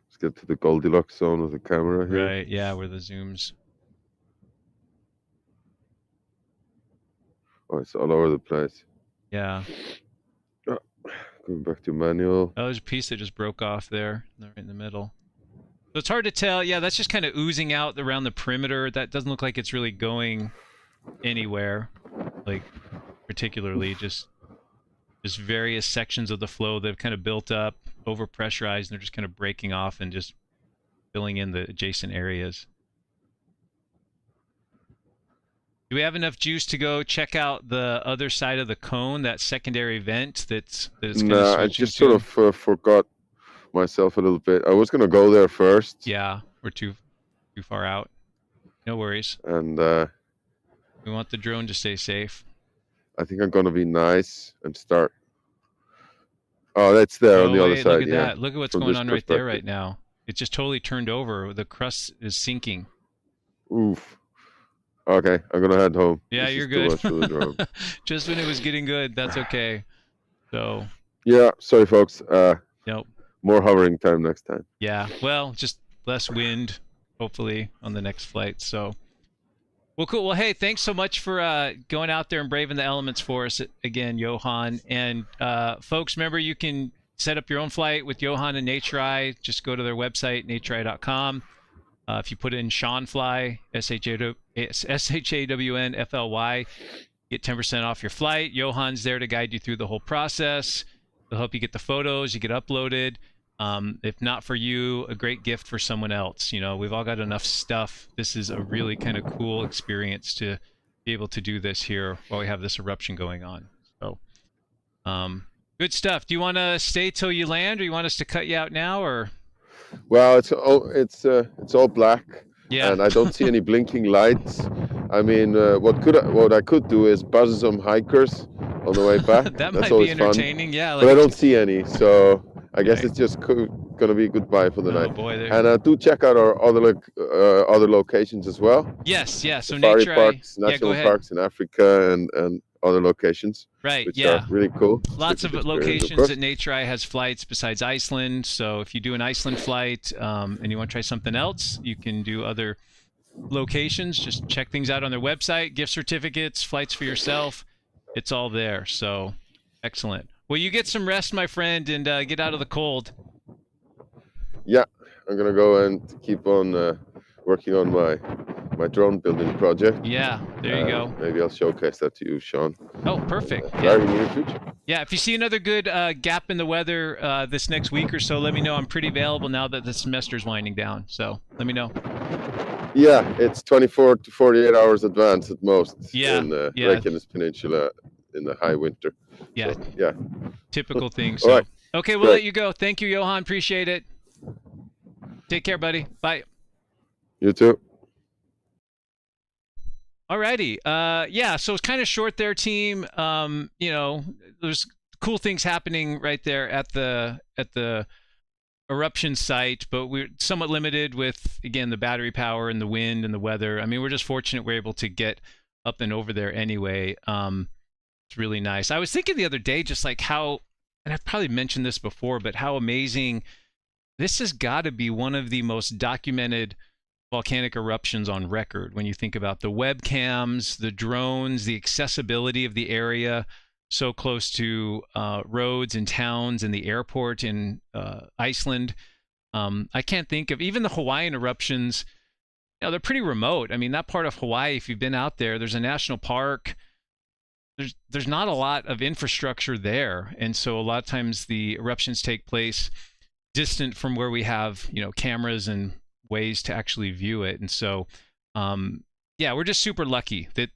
Let's get to the Goldilocks zone of the camera here. Right, yeah, where the zooms. Oh, it's all over the place. Yeah. Going back to manual. Oh, there's a piece that just broke off there, right in the middle. So it's hard to tell. Yeah, that's just kind of oozing out around the perimeter. That doesn't look like it's really going anywhere, like particularly just various sections of the flow that have kind of built up, overpressurized, and they're just kind of breaking off and just filling in the adjacent areas. Do we have enough juice to go check out the other side of the cone, that secondary vent that's No, I just sort of forgot myself a little bit. I was going to go there first. Yeah, we're too far out. No worries. And we want the drone to stay safe. I think I'm going to be nice and start. Oh, that's there on the other side. Look at that. Look at what's going on right there right now. It's just totally turned over. The crust is sinking. Oof. Okay, I'm gonna head home. Yeah, you're good. Too much for the drone. Just when it was getting good, that's okay. So. Yeah, sorry, folks. Nope. More hovering time next time. Yeah, well, just less wind, hopefully, on the next flight. So. Well, cool. Well, hey, thanks so much for going out there and braving the elements for us again, Johan. And folks, remember, you can set up your own flight with Johan and NatureEye. Just go to their website, natureeye.com. If you put in Shawnfly, SHAWNFLY, get 10% off your flight. Johan's there to guide you through the whole process. He'll help you get the photos, you get uploaded. If not for you, a great gift for someone else. You know, we've all got enough stuff. This is a really kind of cool experience to be able to do this here while we have this eruption going on. So, good stuff. Do you want to stay till you land, or you want us to cut you out now, or? Well, it's all black, yeah, and I don't see any blinking lights. I mean, what I could do is buzz some hikers on the way back. That That's might be entertaining. Fun. Yeah, like, but I don't see any, so I guess it's just gonna be goodbye for the night. Boy, and do check out our other locations as well. Yes, yeah. So safari NatureEye, parks, national parks in Africa, and other locations. Right. Which yeah. are really cool. Lots of locations that NatureEye has flights besides Iceland. So if you do an Iceland flight and you want to try something else, you can do other locations. Just check things out on their website. Gift certificates, flights for yourself. It's all there. So excellent. Well, you get some rest, my friend, and get out of the cold. Yeah, I'm gonna go and keep on working on my drone building project. Yeah, there you go. Maybe I'll showcase that to you, Shawn. Oh, perfect. Very near future. Yeah, if you see another good gap in the weather this next week or so, let me know. I'm pretty available now that the semester's winding down. So let me know. Yeah, it's 24 to 48 hours advance at most in the Reykjanes Peninsula in the high winter. Yeah, so, yeah. Typical thing. All So, right. Okay, we'll let you go. Thank you, Johan. Appreciate it. Take care, buddy. Bye. You too. Alrighty. Yeah, so it's kind of short there, team. You know, there's cool things happening right there at the eruption site, but we're somewhat limited with, again, the battery power and the wind and the weather. I mean, we're just fortunate we're able to get up and over there anyway. It's really nice. I was thinking the other day just like how, and I've probably mentioned this before, but how amazing this has got to be one of the most documented volcanic eruptions on record when you think about the webcams, the drones, the accessibility of the area so close to roads and towns and the airport in Iceland. I can't think of even the Hawaiian eruptions. You know, they're pretty remote. I mean, that part of Hawaii, if you've been out there, there's a national park. There's not a lot of infrastructure there, and so a lot of times the eruptions take place distant from where we have, you know, cameras and ways to actually view it. And so yeah, we're just super lucky that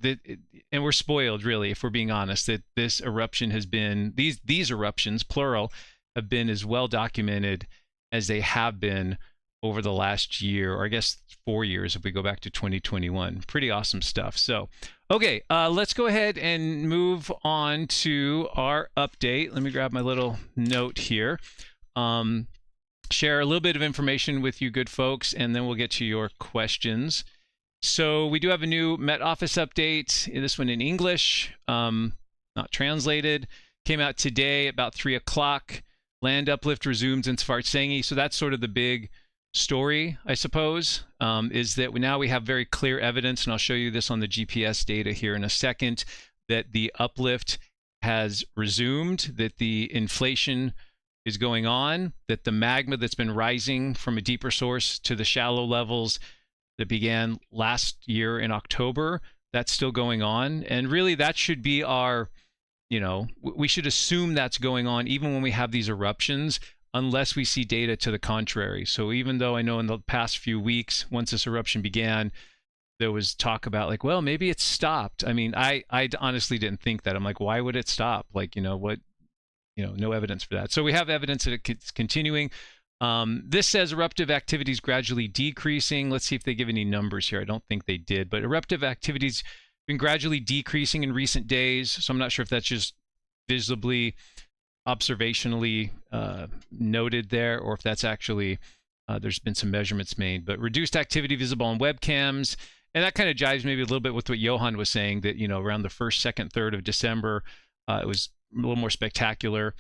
and we're spoiled, really, if we're being honest, that this eruption has been, these eruptions, plural, have been as well documented as they have been over the last year, or I guess 4 years if we go back to 2021. Pretty awesome stuff. So okay, let's go ahead and move on to our update. Let me grab my little note here. Share a little bit of information with you good folks, and then we'll get to your questions. So we do have a new Met Office update, this one in English, not translated. Came out today about 3 o'clock. Land uplift resumes in Svartsengi. So that's sort of the big story, I suppose, is that now we have very clear evidence, and I'll show you this on the GPS data here in a second, that the uplift has resumed, that the inflation is going on, that the magma that's been rising from a deeper source to the shallow levels that began last year in October, that's still going on. And really that should be our, you know, we should assume that's going on even when we have these eruptions, unless we see data to the contrary. So even though I know in the past few weeks, once this eruption began, there was talk about like, well, maybe it's stopped. I mean, I honestly didn't think that. I'm like, why would it stop? Like, you know, what, you know, no evidence for that. So we have evidence that it's continuing. This says eruptive activities gradually decreasing. Let's see if they give any numbers here. I don't think they did, but eruptive activities been gradually decreasing in recent days. So I'm not sure if that's just visibly, observationally noted there, or if that's actually, there's been some measurements made, but reduced activity visible on webcams. And that kind of jives maybe a little bit with what Johan was saying, that, you know, around the 1st, 2nd, 3rd of December, it was a little more spectacular,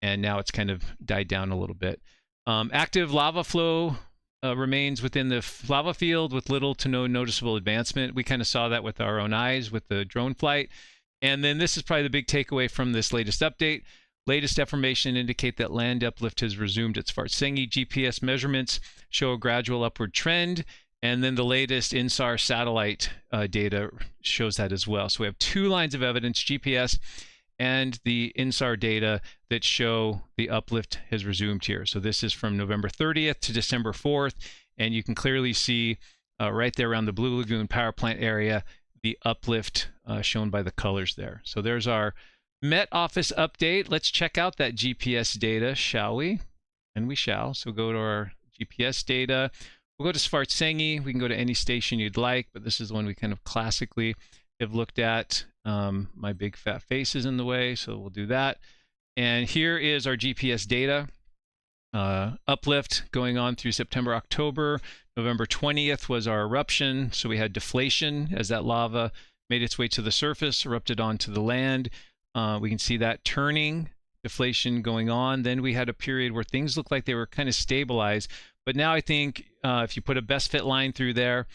and now it's kind of died down a little bit. Active lava flow remains within the lava field with little to no noticeable advancement. We kind of saw that with our own eyes with the drone flight. And then this is probably the big takeaway from this latest update. Latest information indicate that land uplift has resumed at Svartsengi. GPS measurements show a gradual upward trend. And then the latest INSAR satellite data shows that as well. So we have 2 lines of evidence, GPS and the INSAR data, that show the uplift has resumed here. So this is from November 30th to December 4th, and you can clearly see right there around the Blue Lagoon power plant area, the uplift shown by the colors there. So there's our Met Office update. Let's check out that GPS data, shall we? And we shall. So go to our GPS data. We'll go to Svartsengi. We can go to any station you'd like, but this is the one we kind of classically have looked at. My big fat face is in the way, so we'll do that. And here is our GPS data. Uplift going on through September, October. November 20th was our eruption, so we had deflation as that lava made its way to the surface, erupted onto the land. We can see that turning, deflation going on. Then we had a period where things looked like they were kind of stabilized, but now I think if you put a best fit line through there,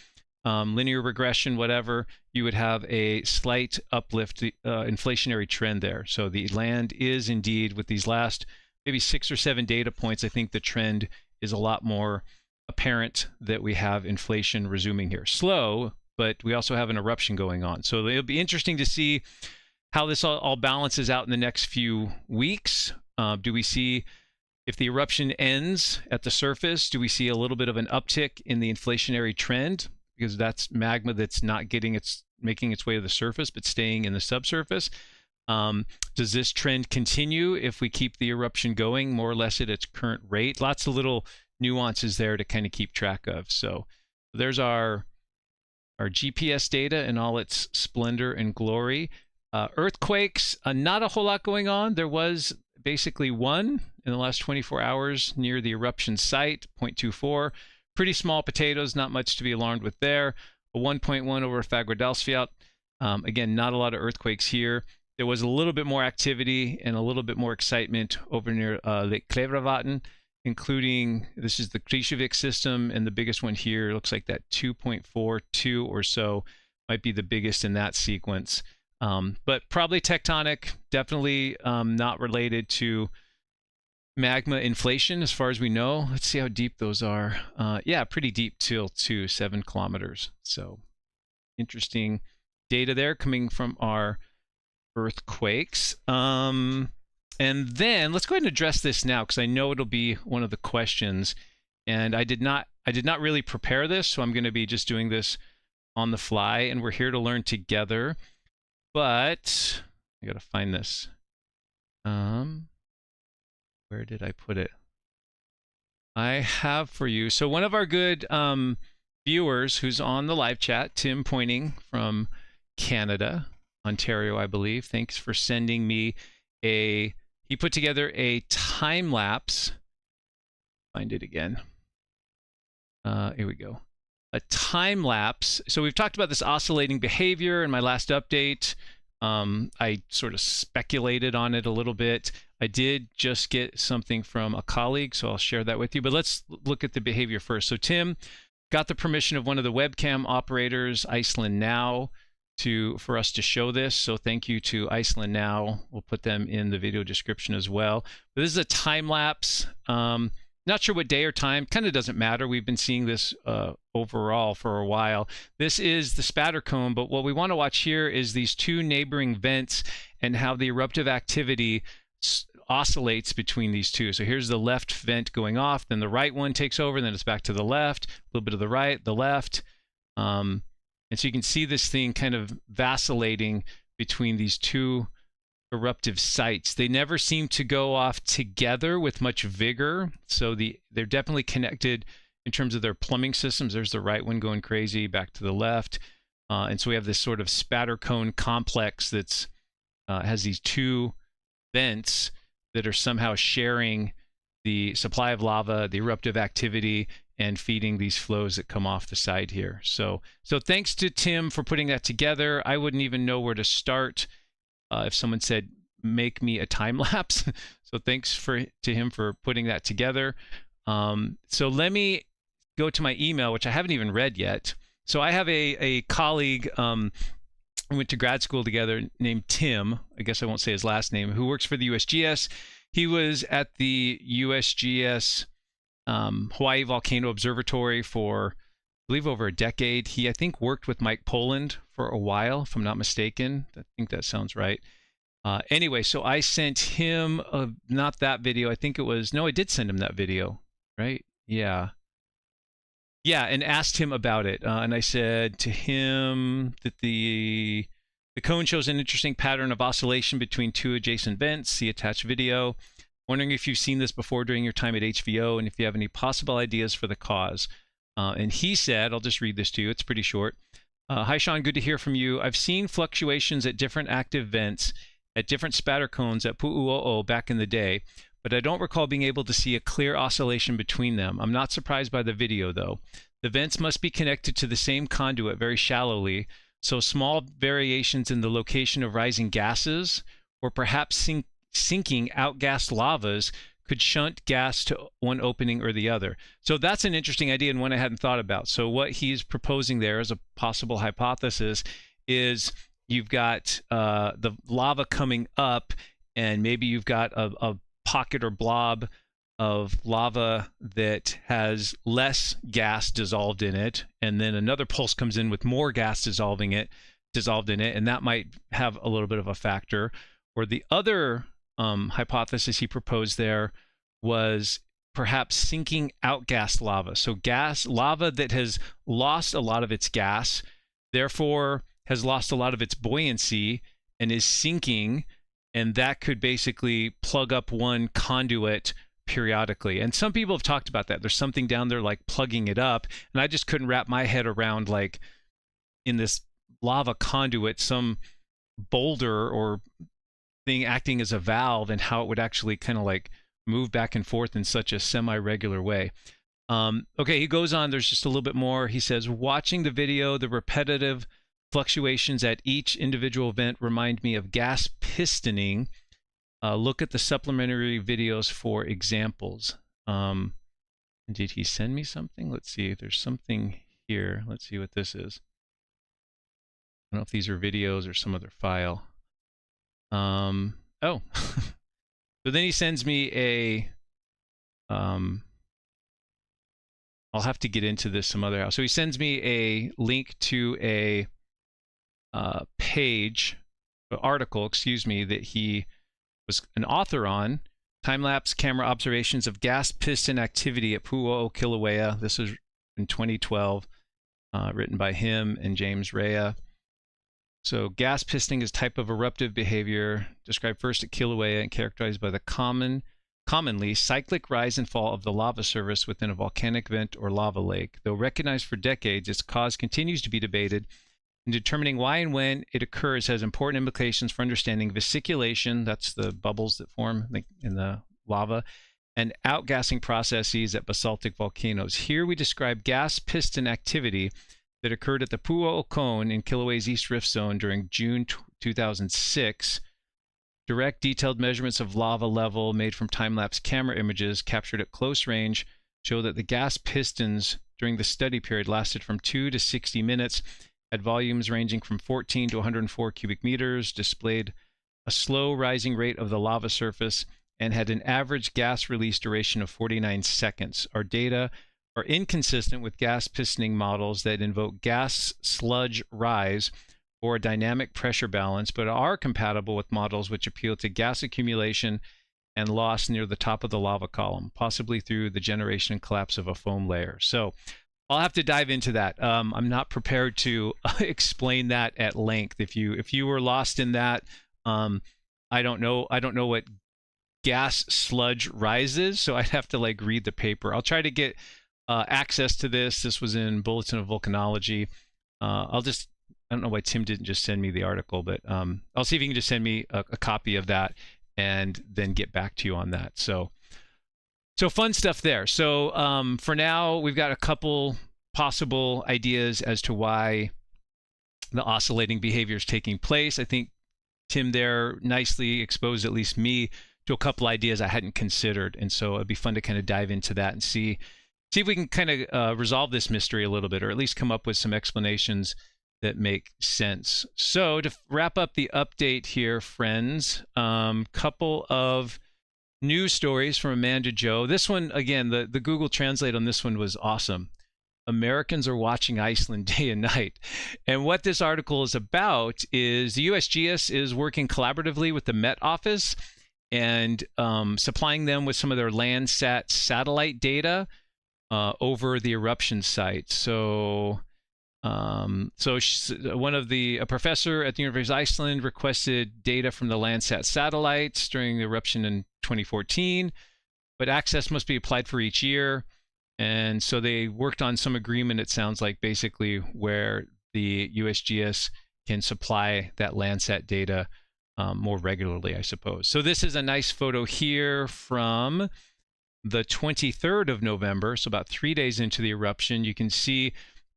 linear regression, whatever, you would have a slight uplift, inflationary trend there. So the land is indeed, with these last maybe 6 or 7 data points, I think the trend is a lot more apparent that we have inflation resuming here. Slow, but we also have an eruption going on. So it'll be interesting to see how this all balances out in the next few weeks. Do we see, if the eruption ends at the surface, do we see a little bit of an uptick in the inflationary trend? Because that's magma that's not making its way to the surface, but staying in the subsurface. Does this trend continue if we keep the eruption going more or less at its current rate? Lots of little nuances there to kind of keep track of. So there's our GPS data in all its splendor and glory. Earthquakes, not a whole lot going on. There was basically one in the last 24 hours near the eruption site, 0.24. Pretty small potatoes, not much to be alarmed with there. A 1.1 over Fagradalsfjall. Again, not a lot of earthquakes here. There was a little bit more activity and a little bit more excitement over near Lake Klevervatten, including, this is the Krishevik system, and the biggest one here looks like that 2.42 or so might be the biggest in that sequence. But probably tectonic, definitely not related to magma inflation as far as we know. Let's see how deep those are. Yeah, pretty deep till 7 kilometers. So interesting data there coming from our earthquakes. And then let's go ahead and address this now, because I know it'll be one of the questions. And I did not really prepare this, so I'm going to be just doing this on the fly, and we're here to learn together. But I got to find this. Where did I put it? I have for you. So one of our good viewers who's on the live chat, Tim Pointing from Canada, Ontario, I believe. Thanks for sending me he put together a time lapse. Find it again. Here we go. A time lapse. So we've talked about this oscillating behavior in my last update. I sort of speculated on it a little bit. I did just get something from a colleague, so I'll share that with you. But let's look at the behavior first. So Tim got the permission of one of the webcam operators, Iceland Now, for us to show this. So thank you to Iceland Now. We'll put them in the video description as well. But this is a time lapse. Not sure what day or time, kind of doesn't matter. We've been seeing this overall for a while. This is the spatter cone, but what we want to watch here is these two neighboring vents and how the eruptive activity oscillates between these two. So here's the left vent going off, then the right one takes over, then it's back to the left, a little bit of the right, the left. And so you can see this thing kind of vacillating between these two eruptive sites. They never seem to go off together with much vigor, so they're definitely connected in terms of their plumbing systems. There's the right one going crazy, back to the left, and so we have this sort of spatter cone complex that's has these two vents that are somehow sharing the supply of lava, the eruptive activity, and feeding these flows that come off the side here. So thanks to Tim for putting that together. I wouldn't even know where to start if someone said, make me a time lapse. So thanks to him for putting that together. So let me go to my email, which I haven't even read yet. So I have a colleague, we went to grad school together, named Tim, I guess I won't say his last name, who works for the USGS. He was at the USGS Hawaii Volcano Observatory for, I believe, over a decade. He, I think, worked with Mike Poland for a while, if I'm not mistaken. I think that sounds right. Anyway, so I sent him not that video. I think it was, no, I did send him that video, right? Yeah. Yeah, and asked him about it. And I said to him that the cone shows an interesting pattern of oscillation between two adjacent vents. See attached video. Wondering if you've seen this before during your time at HVO and if you have any possible ideas for the cause. And he said, I'll just read this to you. It's pretty short. Hi, Shawn. Good to hear from you. I've seen fluctuations at different active vents at different spatter cones at Pu'uo'o back in the day, but I don't recall being able to see a clear oscillation between them. I'm not surprised by the video, though. The vents must be connected to the same conduit very shallowly, so small variations in the location of rising gases or perhaps sinking outgassed lavas could shunt gas to one opening or the other. So that's an interesting idea and one I hadn't thought about. So what he's proposing there as a possible hypothesis is you've got the lava coming up, and maybe you've got a pocket or blob of lava that has less gas dissolved in it, and then another pulse comes in with more gas dissolved in it, and that might have a little bit of a factor. Or the other hypothesis he proposed there was perhaps sinking outgassed lava. So lava that has lost a lot of its gas, therefore has lost a lot of its buoyancy and is sinking, and that could basically plug up one conduit periodically. And some people have talked about that. There's something down there like plugging it up, and I just couldn't wrap my head around, like, in this lava conduit, some boulder or thing acting as a valve, and how it would actually kind of like move back and forth in such a semi-regular way. Okay, he goes on. There's just a little bit more. He says, watching the video, the repetitive fluctuations at each individual event remind me of gas pistoning. Look at the supplementary videos for examples. Did he send me something? Let's see. There's something here. Let's see what this is. I don't know if these are videos or some other file. Oh. So then he sends me a... I'll have to get into this some other how. So he sends me a link to a article, that he was an author on, time-lapse camera observations of gas piston activity at Pu'u Kilauea. This was in 2012, written by him and James Rea. So gas pistoning is a type of eruptive behavior described first at Kilauea and characterized by the commonly cyclic rise and fall of the lava surface within a volcanic vent or lava lake. Though recognized for decades, its cause continues to be debated, and determining why and when it occurs has important implications for understanding vesiculation, that's the bubbles that form in the lava, and outgassing processes at basaltic volcanoes. Here we describe gas piston activity that occurred at the Pu'u Cone in Kilauea's East Rift Zone during June 2006. Direct detailed measurements of lava level made from time-lapse camera images captured at close range show that the gas pistons during the study period lasted from 2 to 60 minutes at volumes ranging from 14 to 104 cubic meters, displayed a slow rising rate of the lava surface, and had an average gas release duration of 49 seconds. Our data are inconsistent with gas pistoning models that invoke gas sludge rise or a dynamic pressure balance, but are compatible with models which appeal to gas accumulation and loss near the top of the lava column, possibly through the generation and collapse of a foam layer. So I'll have to dive into that. I'm not prepared to explain that at length. If you were lost in that, I don't know what gas sludge rise is, so I'd have to like read the paper. I'll try to get access to this. This was in Bulletin of Volcanology. I don't know why Tim didn't just send me the article, but I'll see if he can just send me a copy of that and then get back to you on that. So fun stuff there. So for now, we've got a couple possible ideas as to why the oscillating behavior is taking place. I think Tim there nicely exposed at least me to a couple ideas I hadn't considered. And so it'd be fun to kind of dive into that and see if we can kind of resolve this mystery a little bit, or at least come up with some explanations that make sense. So to wrap up the update here, friends, couple of news stories from Amanda Joe. This one, again, the Google Translate on this one was awesome. Americans are watching Iceland day and night. And what this article is about is the USGS is working collaboratively with the Met Office and supplying them with some of their Landsat satellite data over the eruption site. So a professor at the University of Iceland requested data from the Landsat satellites during the eruption in 2014, but access must be applied for each year. And so they worked on some agreement, it sounds like, basically where the USGS can supply that Landsat data more regularly, I suppose. So this is a nice photo here from the 23rd of November, so about 3 days into the eruption. You can see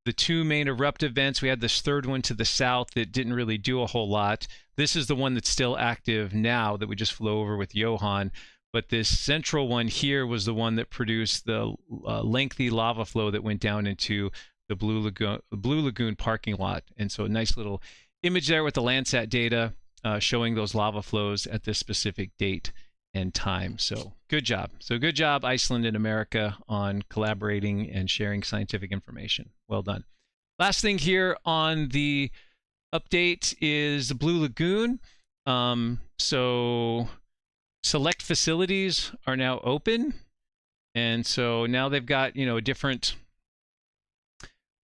the two main eruptive vents. We had this third one to the south that didn't really do a whole lot. This is the one that's still active now that we just flew over with Johan. but this central one here was the one that produced the lengthy lava flow that went down into the Blue Lagoon parking lot. And so a nice little image there with the Landsat data showing those lava flows at this specific date and time. So good job. So good job, Iceland and America, on collaborating and sharing scientific information. Well done. Last thing here on the update is the Blue Lagoon. So select facilities are now open. And so now they've got, a different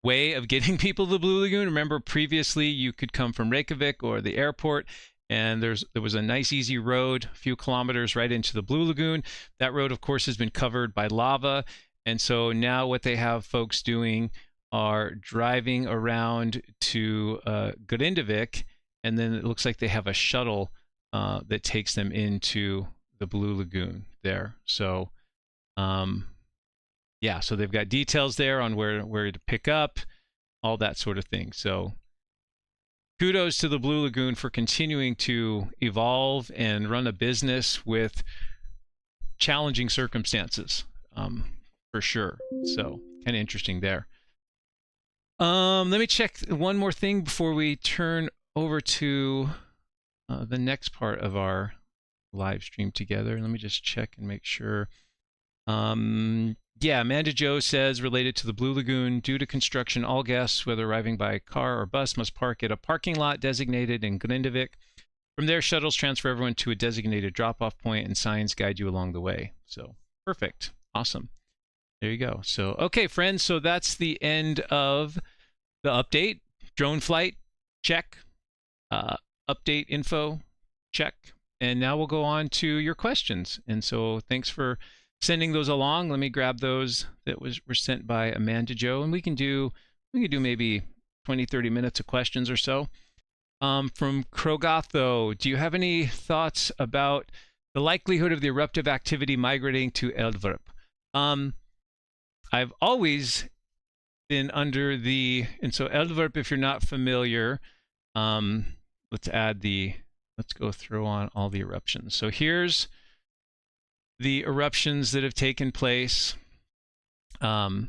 way of getting people to the Blue Lagoon. Remember, previously you could come from Reykjavik or the airport, and there was a nice easy road, a few kilometers right into the Blue Lagoon. That road, of course, has been covered by lava. And so now what they have folks doing are driving around to Grindavik, and then it looks like they have a shuttle that takes them into the Blue Lagoon there. So yeah, so they've got details there on where to pick up, all that sort of thing. So kudos to the Blue Lagoon for continuing to evolve and run a business with challenging circumstances, for sure. So kind of interesting there. Let me check one more thing before we turn over to the next part of our live stream together. Let me just check and make sure. Yeah, Amanda Joe says, related to the Blue Lagoon, due to construction, all guests, whether arriving by car or bus, must park at a parking lot designated in Grindavik. From there, shuttles transfer everyone to a designated drop-off point, and signs guide you along the way. So perfect. Awesome. There you go. So, okay, friends, so that's the end of the update. Drone flight, check. Update info, check. And now we'll go on to your questions. And so thanks for sending those along. Let me grab those that were sent by Amanda Joe, and we can do maybe 20-30 minutes of questions or so. From Krogatho, do you have any thoughts about the likelihood of the eruptive activity migrating to Eldvarp? I've always been under the, and so Eldvarp, if you're not familiar, let's go through on all the eruptions. So here's the eruptions that have taken place near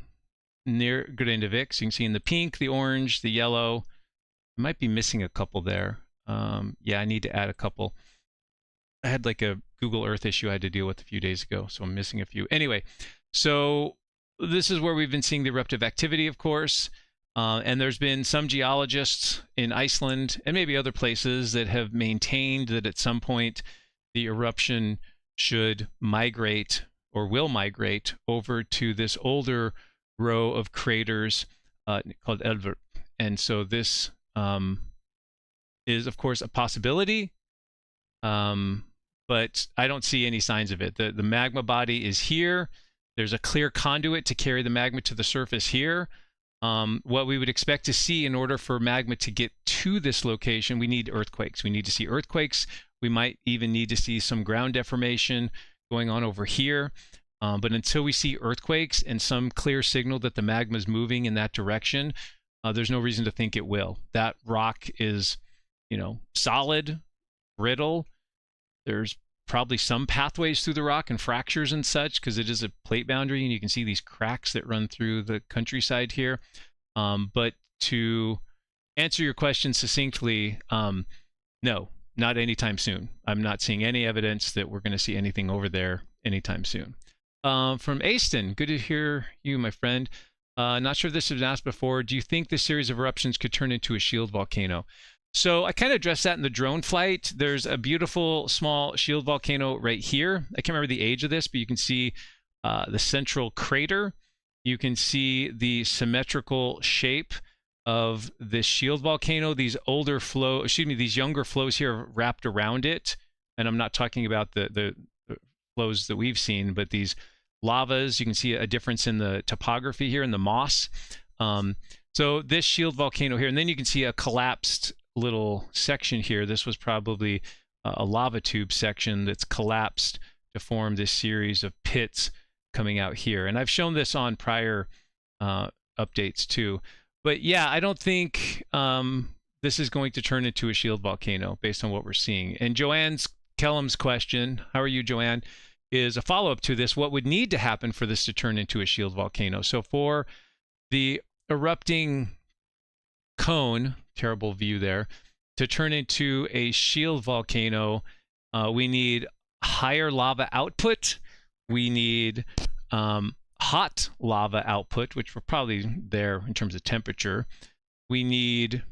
Grindavik. So you can see in the pink, the orange, the yellow. I might be missing a couple there. Yeah, I need to add a couple. I had like a Google Earth issue I had to deal with a few days ago, so I'm missing a few. Anyway, so this is where we've been seeing the eruptive activity, of course. And there's been some geologists in Iceland and maybe other places that have maintained that at some point the eruption should migrate or will migrate over to this older row of craters called Eldvarp. And so this is, of course, a possibility, but I don't see any signs of it. The magma body is here. There's a clear conduit to carry the magma to the surface here. What we would expect to see in order for magma to get to this location, we need earthquakes. We need to see earthquakes. We might even need to see some ground deformation going on over here. But until we see earthquakes and some clear signal that the magma is moving in that direction, there's no reason to think it will. That rock is, solid, brittle. There's probably some pathways through the rock and fractures and such because it is a plate boundary, and you can see these cracks that run through the countryside here. But to answer your question succinctly, no, not anytime soon. I'm not seeing any evidence that we're going to see anything over there anytime soon. From Aston, good to hear you, my friend. Not sure if this has been asked before. Do you think this series of eruptions could turn into a shield volcano? So I kind of addressed that in the drone flight. There's a beautiful small shield volcano right here. I can't remember the age of this, but you can see the central crater. You can see the symmetrical shape of this shield volcano. These these younger flows here are wrapped around it. And I'm not talking about the flows that we've seen, but these lavas, you can see a difference in the topography here in the moss. So this shield volcano here, and then you can see a collapsed little section here. This was probably a lava tube section that's collapsed to form this series of pits coming out here. And I've shown this on prior updates too. But yeah, I don't think this is going to turn into a shield volcano based on what we're seeing. And Joanne Kellum's question, how are you, Joanne, is a follow-up to this. What would need to happen for this to turn into a shield volcano? So for the erupting cone, terrible view there, to turn into a shield volcano, we need higher lava output. We need hot lava output, which we're probably there in terms of temperature. We need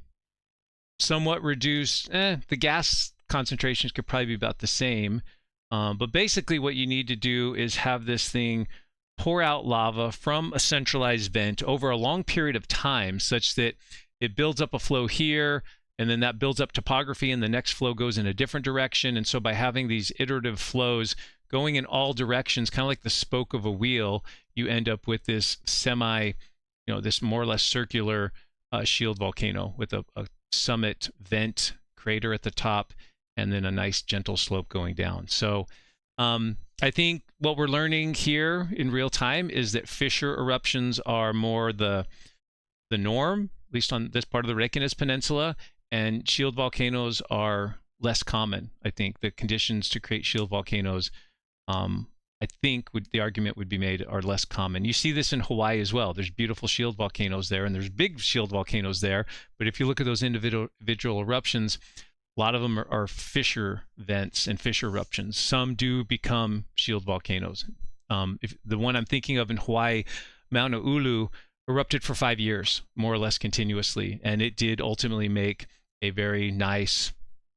somewhat reduced, the gas concentrations could probably be about the same. But basically what you need to do is have this thing pour out lava from a centralized vent over a long period of time, such that it builds up a flow here, and then that builds up topography, and the next flow goes in a different direction. And so by having these iterative flows going in all directions, kind of like the spoke of a wheel, you end up with this this more or less circular shield volcano with a summit vent crater at the top, and then a nice gentle slope going down. So I think what we're learning here in real time is that fissure eruptions are more the norm, at least on this part of the Reykjanes Peninsula, and shield volcanoes are less common. I think the conditions to create shield volcanoes, I think the argument would be made, are less common. You see this in Hawaii as well. There's beautiful shield volcanoes there, and there's big shield volcanoes there. But if you look at those individual eruptions, a lot of them are fissure vents and fissure eruptions. Some do become shield volcanoes. If the one I'm thinking of in Hawaii, Mauna Ulu, erupted for 5 years, more or less continuously, and it did ultimately make a very nice,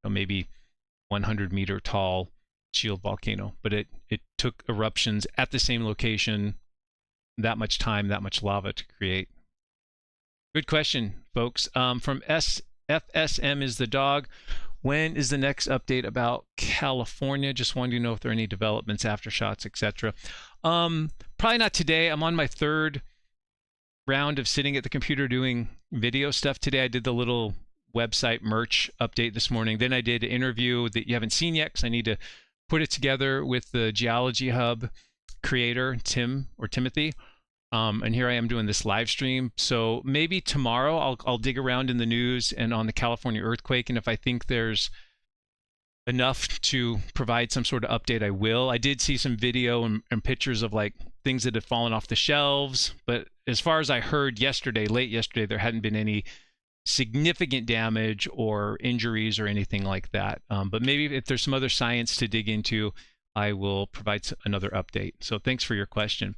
maybe 100-meter tall shield volcano. But it took eruptions at the same location, that much time, that much lava to create. Good question, folks. From FSM is the dog. When is the next update about California? Just wanted to know if there are any developments, aftershocks, etc. Probably not today. I'm on my third round of sitting at the computer doing video stuff today. I did the little website merch update this morning. Then I did an interview that you haven't seen yet, because I need to put it together with the Geology Hub creator, Timothy. And here I am doing this live stream. So maybe tomorrow I'll dig around in the news and on the California earthquake, and if I think there's enough to provide some sort of update, I will. I did see some video and pictures of like things that had fallen off the shelves, but as far as I heard late yesterday, there hadn't been any significant damage or injuries or anything like that. But maybe if there's some other science to dig into, I will provide another update. So thanks for your question.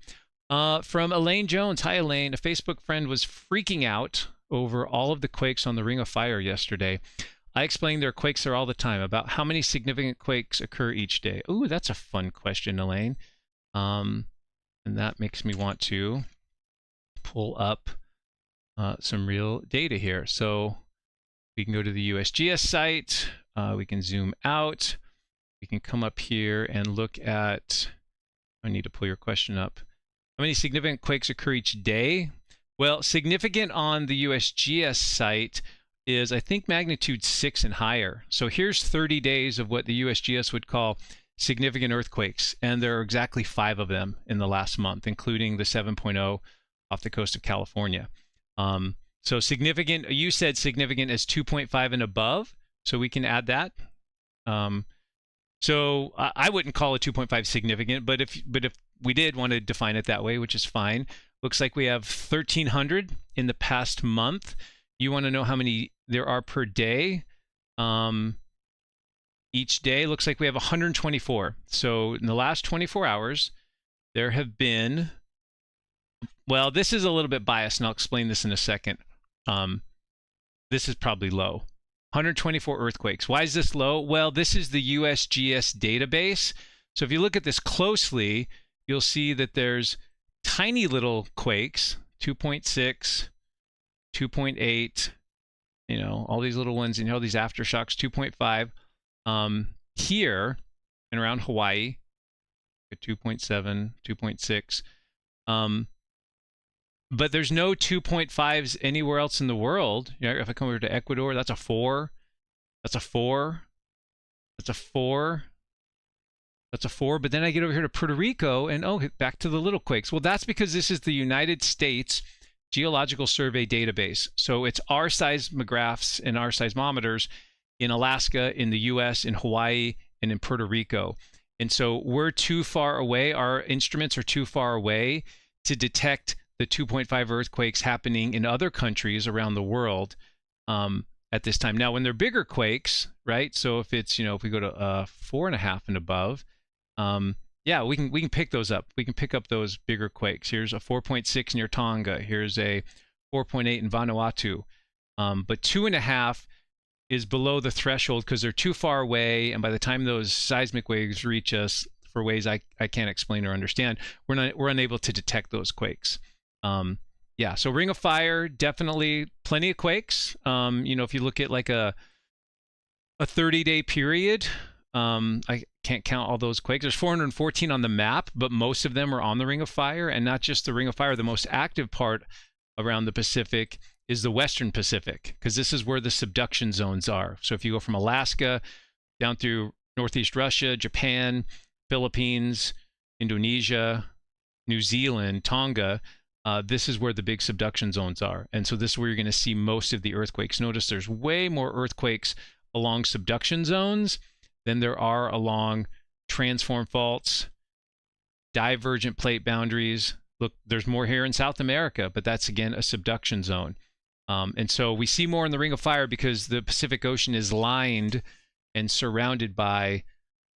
From Elaine Jones. Hi, Elaine. A Facebook friend was freaking out over all of the quakes on the Ring of Fire yesterday. I explained there are quakes there all the time. About how many significant quakes occur each day? Ooh, that's a fun question, Elaine. And that makes me want to pull up some real data here. So we can go to the USGS site. We can zoom out. We can come up here and look at, I need to pull your question up. How many significant quakes occur each day? Well, significant on the USGS site is, I think, magnitude 6 and higher. So here's 30 days of what the USGS would call significant earthquakes, and there are exactly 5 of them in the last month, including the 7.0 off the coast of California. So significant, you said significant as 2.5 and above, so we can add that. So I wouldn't call a 2.5 significant, but if we did want to define it that way, which is fine. Looks like we have 1,300 in the past month. You want to know how many there are per day? Each day looks like we have 124. So in the last 24 hours, there have been, well, this is a little bit biased, and I'll explain this in a second. This is probably low. 124 earthquakes. Why is this low? Well, this is the USGS database. So if you look at this closely, you'll see that there's tiny little quakes, 2.6, 2.8, all these little ones, and all these aftershocks, 2.5. Here and around Hawaii, 2.7, 2.6. But there's no 2.5s anywhere else in the world. If I come over to Ecuador, that's a 4. That's a 4. That's a 4. That's a 4. But then I get over here to Puerto Rico, and back to the little quakes. Well, that's because this is the United States Geological Survey database. So it's our seismographs and our seismometers in Alaska, in the US, in Hawaii, and in Puerto Rico. And so we're too far away. Our instruments are too far away to detect the 2.5 earthquakes happening in other countries around the world at this time. Now, when they're bigger quakes, right? So if it's, if we go to 4.5 and above, yeah, we can pick those up. We can pick up those bigger quakes. Here's a 4.6 near Tonga. Here's a 4.8 in Vanuatu. But 2.5 is below the threshold because they're too far away, and by the time those seismic waves reach us for ways I can't explain or understand, we're unable to detect those quakes. Yeah, so Ring of Fire, definitely plenty of quakes. If you look at like a 30-day period, I can't count all those quakes. There's 414 on the map, but most of them are on the Ring of Fire, and not just the Ring of Fire. The most active part around the Pacific is the Western Pacific, because this is where the subduction zones are. So if you go from Alaska down through Northeast Russia, Japan, Philippines, Indonesia, New Zealand, Tonga, this is where the big subduction zones are. And so this is where you're going to see most of the earthquakes. Notice there's way more earthquakes along subduction zones than there are along transform faults, divergent plate boundaries. Look, there's more here in South America, but that's, again, a subduction zone. And so we see more in the Ring of Fire because the Pacific Ocean is lined and surrounded by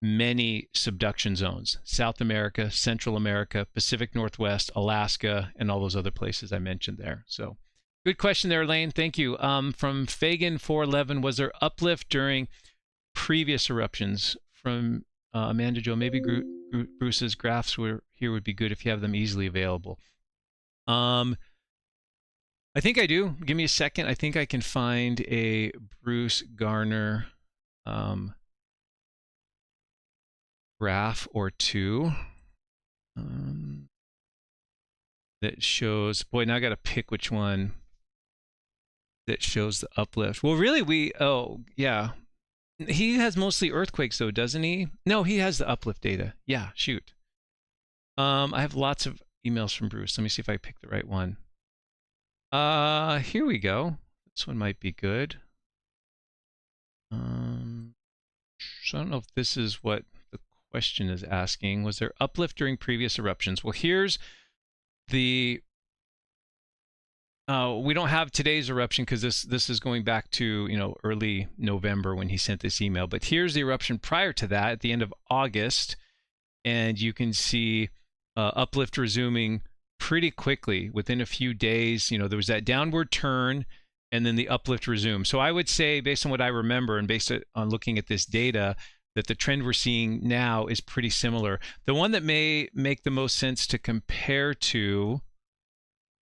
many subduction zones. South America, Central America, Pacific Northwest, Alaska, and all those other places I mentioned there. So good question there, Elaine. Thank you. From Fagan411, was there uplift during previous eruptions? From Amanda Jo, maybe Bruce's graphs here would be good if you have them easily available. I think I do. Give me a second. I think I can find a Bruce Garner graph or two that shows, boy, now I got to pick which one that shows the uplift. Well, really, oh, yeah. He has mostly earthquakes, though, doesn't he? No, he has the uplift data. Yeah, shoot. I have lots of emails from Bruce. Let me see if I pick the right one. Here we go. This one might be good. So I don't know if this is what the question is asking. Was there uplift during previous eruptions? Well, here's the we don't have today's eruption because this is going back to early November when he sent this email. But here's the eruption prior to that at the end of August, and you can see uplift resuming pretty quickly within a few days. There was that downward turn, and then the uplift resumed. So I would say, based on what I remember and based on looking at this data, that the trend we're seeing now is pretty similar. The one that may make the most sense to compare to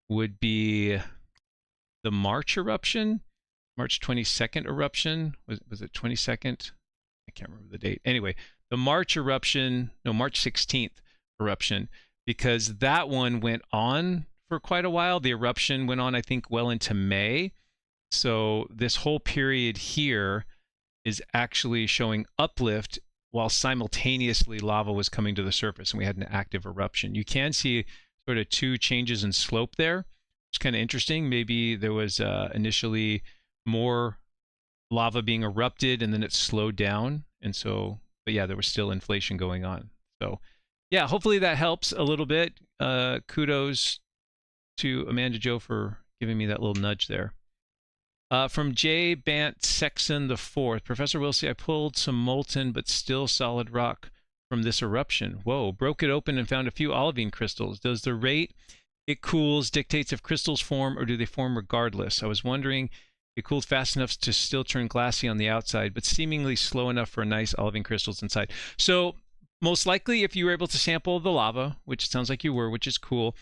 would be the March eruption, March 22nd eruption. Was it 22nd? I can't remember the date. Anyway, the March eruption, no, March 16th eruption, because that one went on for quite a while. The eruption went on, I think, well into May. So this whole period here is actually showing uplift while simultaneously lava was coming to the surface and we had an active eruption. You can see sort of two changes in slope there. It's kind of interesting. Maybe there was initially more lava being erupted and then it slowed down. And so, but yeah, there was still inflation going on. So yeah, hopefully that helps a little bit. Kudos to Amanda Jo for giving me that little nudge there. From J. Bant Sexton IV, Professor Willsey, I pulled some molten but still solid rock from this eruption. Whoa, broke it open and found a few olivine crystals. Does the rate it cools dictates if crystals form, or do they form regardless? I was wondering, it cooled fast enough to still turn glassy on the outside, but seemingly slow enough for nice olivine crystals inside. So most likely, if you were able to sample the lava, which it sounds like you were, which is cool,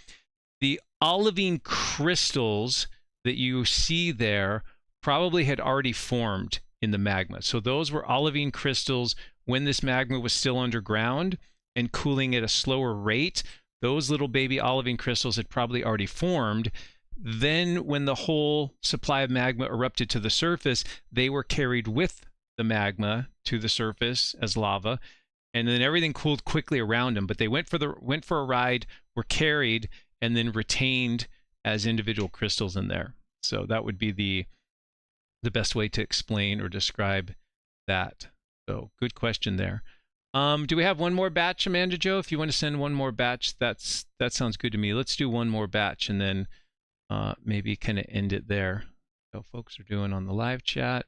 the olivine crystals that you see there probably had already formed in the magma. So those were olivine crystals when this magma was still underground and cooling at a slower rate. Those little baby olivine crystals had probably already formed. Then when the whole supply of magma erupted to the surface, they were carried with the magma to the surface as lava, and then everything cooled quickly around them. But they went for a ride, were carried, and then retained as individual crystals in there. So that would be the best way to explain or describe that. So good question there. Do we have one more batch, Amanda Joe? If you want to send one more batch, that sounds good to me. Let's do one more batch and then maybe kind of end it there. So folks are doing on the live chat.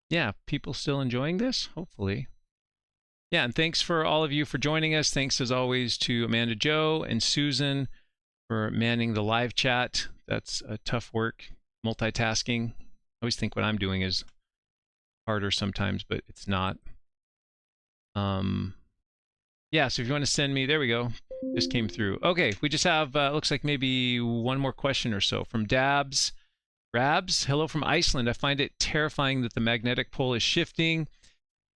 Yeah, people still enjoying this? Hopefully. Yeah, and thanks for all of you for joining us. Thanks as always to Amanda Joe and Susan for manning the live chat. That's a tough work, multitasking. I always think what I'm doing is harder sometimes, but it's not. Yeah, so if you want to send me, there we go. Just came through. Okay, we just have, looks like maybe one more question or so from Dabs. Rabs, hello from Iceland. I find it terrifying that the magnetic pole is shifting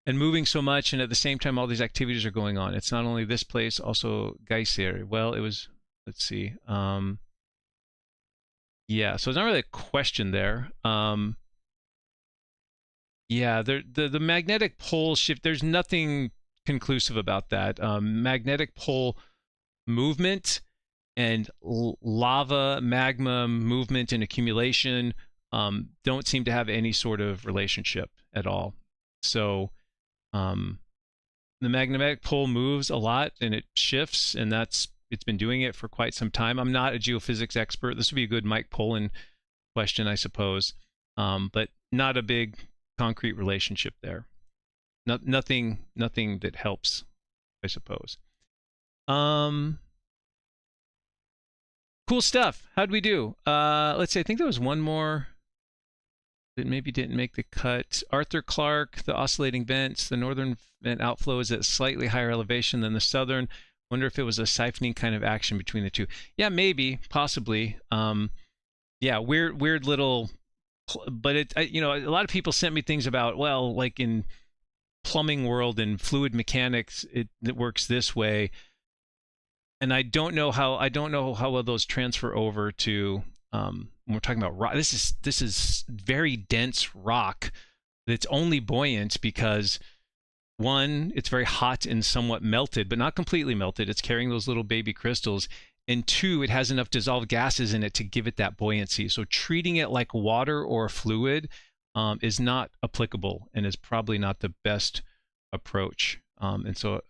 and moving so much, and at the same time all these activities are going on. It's not only this place, also Geysir. Well, it was, let's see. Yeah, so it's not really a question there. Yeah, the magnetic pole shift, there's nothing conclusive about that. Magnetic pole movement and lava, magma movement and accumulation don't seem to have any sort of relationship at all. So the magnetic pole moves a lot and it shifts, and it's been doing it for quite some time. I'm not a geophysics expert. This would be a good Mike Pollan question, I suppose, but not a big concrete relationship there. Nothing that helps, I suppose. Cool stuff. How'd we do? Let's see. I think there was one more that maybe didn't make the cut. Arthur Clark, the oscillating vents. The northern vent outflow is at slightly higher elevation than the southern. Wonder if it was a siphoning kind of action between the two. Yeah, maybe, possibly. Yeah, weird little. But it, you know, a lot of people sent me things about, well, like in plumbing world and fluid mechanics, it works this way. And I don't know how well those transfer over to when we're talking about rock. This is very dense rock that's only buoyant because, one, it's very hot and somewhat melted, but not completely melted. It's carrying those little baby crystals. And two, it has enough dissolved gases in it to give it that buoyancy. So treating it like water or a fluid is not applicable and is probably not the best approach. And so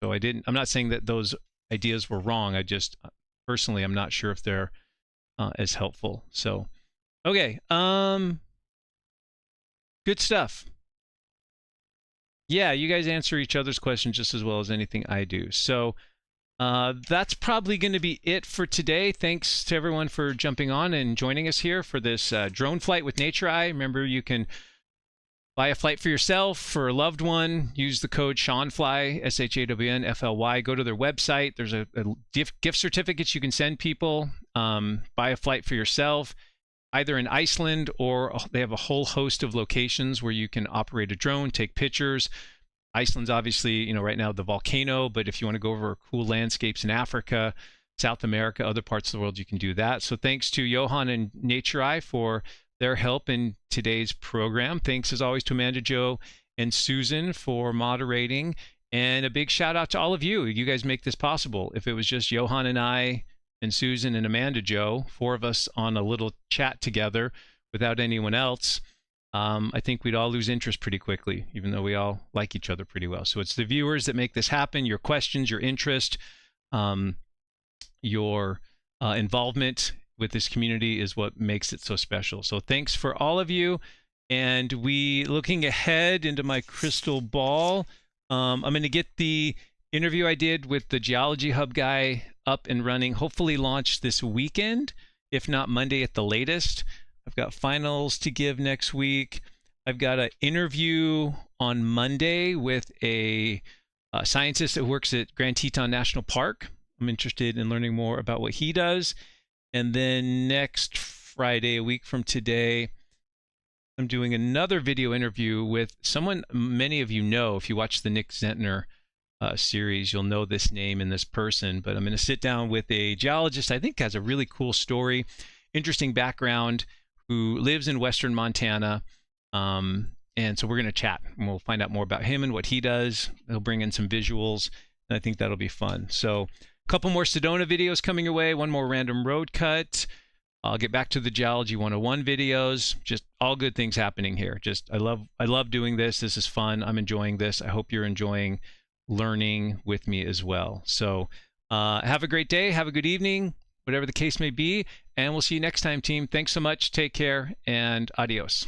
I'm not saying that those ideas were wrong. I just personally, I'm not sure if they're as helpful. So, okay. Good stuff. Yeah, you guys answer each other's questions just as well as anything I do. So that's probably going to be it for today. Thanks to everyone for jumping on and joining us here for this drone flight with NatureEye. Remember, you can buy a flight for yourself, for a loved one. Use the code ShawnFly, SHAWNFLY. Go to their website. There's a gift certificates you can send people. Buy a flight for yourself, either in Iceland, or they have a whole host of locations where you can operate a drone, take pictures. Iceland's obviously, you know, right now the volcano, but if you want to go over cool landscapes in Africa, South America, other parts of the world, you can do that. So thanks to Johan and NatureEye for their help in today's program. Thanks as always to Amanda Joe and Susan for moderating, and a big shout out to all of you. You guys make this possible. If it was just Johan and I and Susan and Amanda Joe, four of us on a little chat together without anyone else, I think we'd all lose interest pretty quickly, even though we all like each other pretty well. So it's the viewers that make this happen. Your questions, your interest, your involvement with this community is what makes it so special. So thanks for all of you. And looking ahead into my crystal ball, I'm going to get the interview I did with the Geology Hub guy up and running, hopefully launched this weekend, if not Monday at the latest. I've got finals to give next week. I've got an interview on Monday with a scientist that works at Grand Teton National Park. I'm interested in learning more about what he does. And then next Friday, a week from today, I'm doing another video interview with someone many of you know. If you watch the Nick Zentner series, you'll know this name and this person. But I'm going to sit down with a geologist I think has a really cool story, interesting background, who lives in Western Montana. And so we're going to chat and we'll find out more about him and what he does. He'll bring in some visuals, and I think that'll be fun. So a couple more Sedona videos coming your way, one more random road cut. I'll get back to the Geology 101 videos. Just all good things happening here. Just I love doing this. This is fun. I'm enjoying this. I hope you're enjoying learning with me as well. So have a great day. Have a good evening, whatever the case may be. And we'll see you next time, team. Thanks so much. Take care and adios.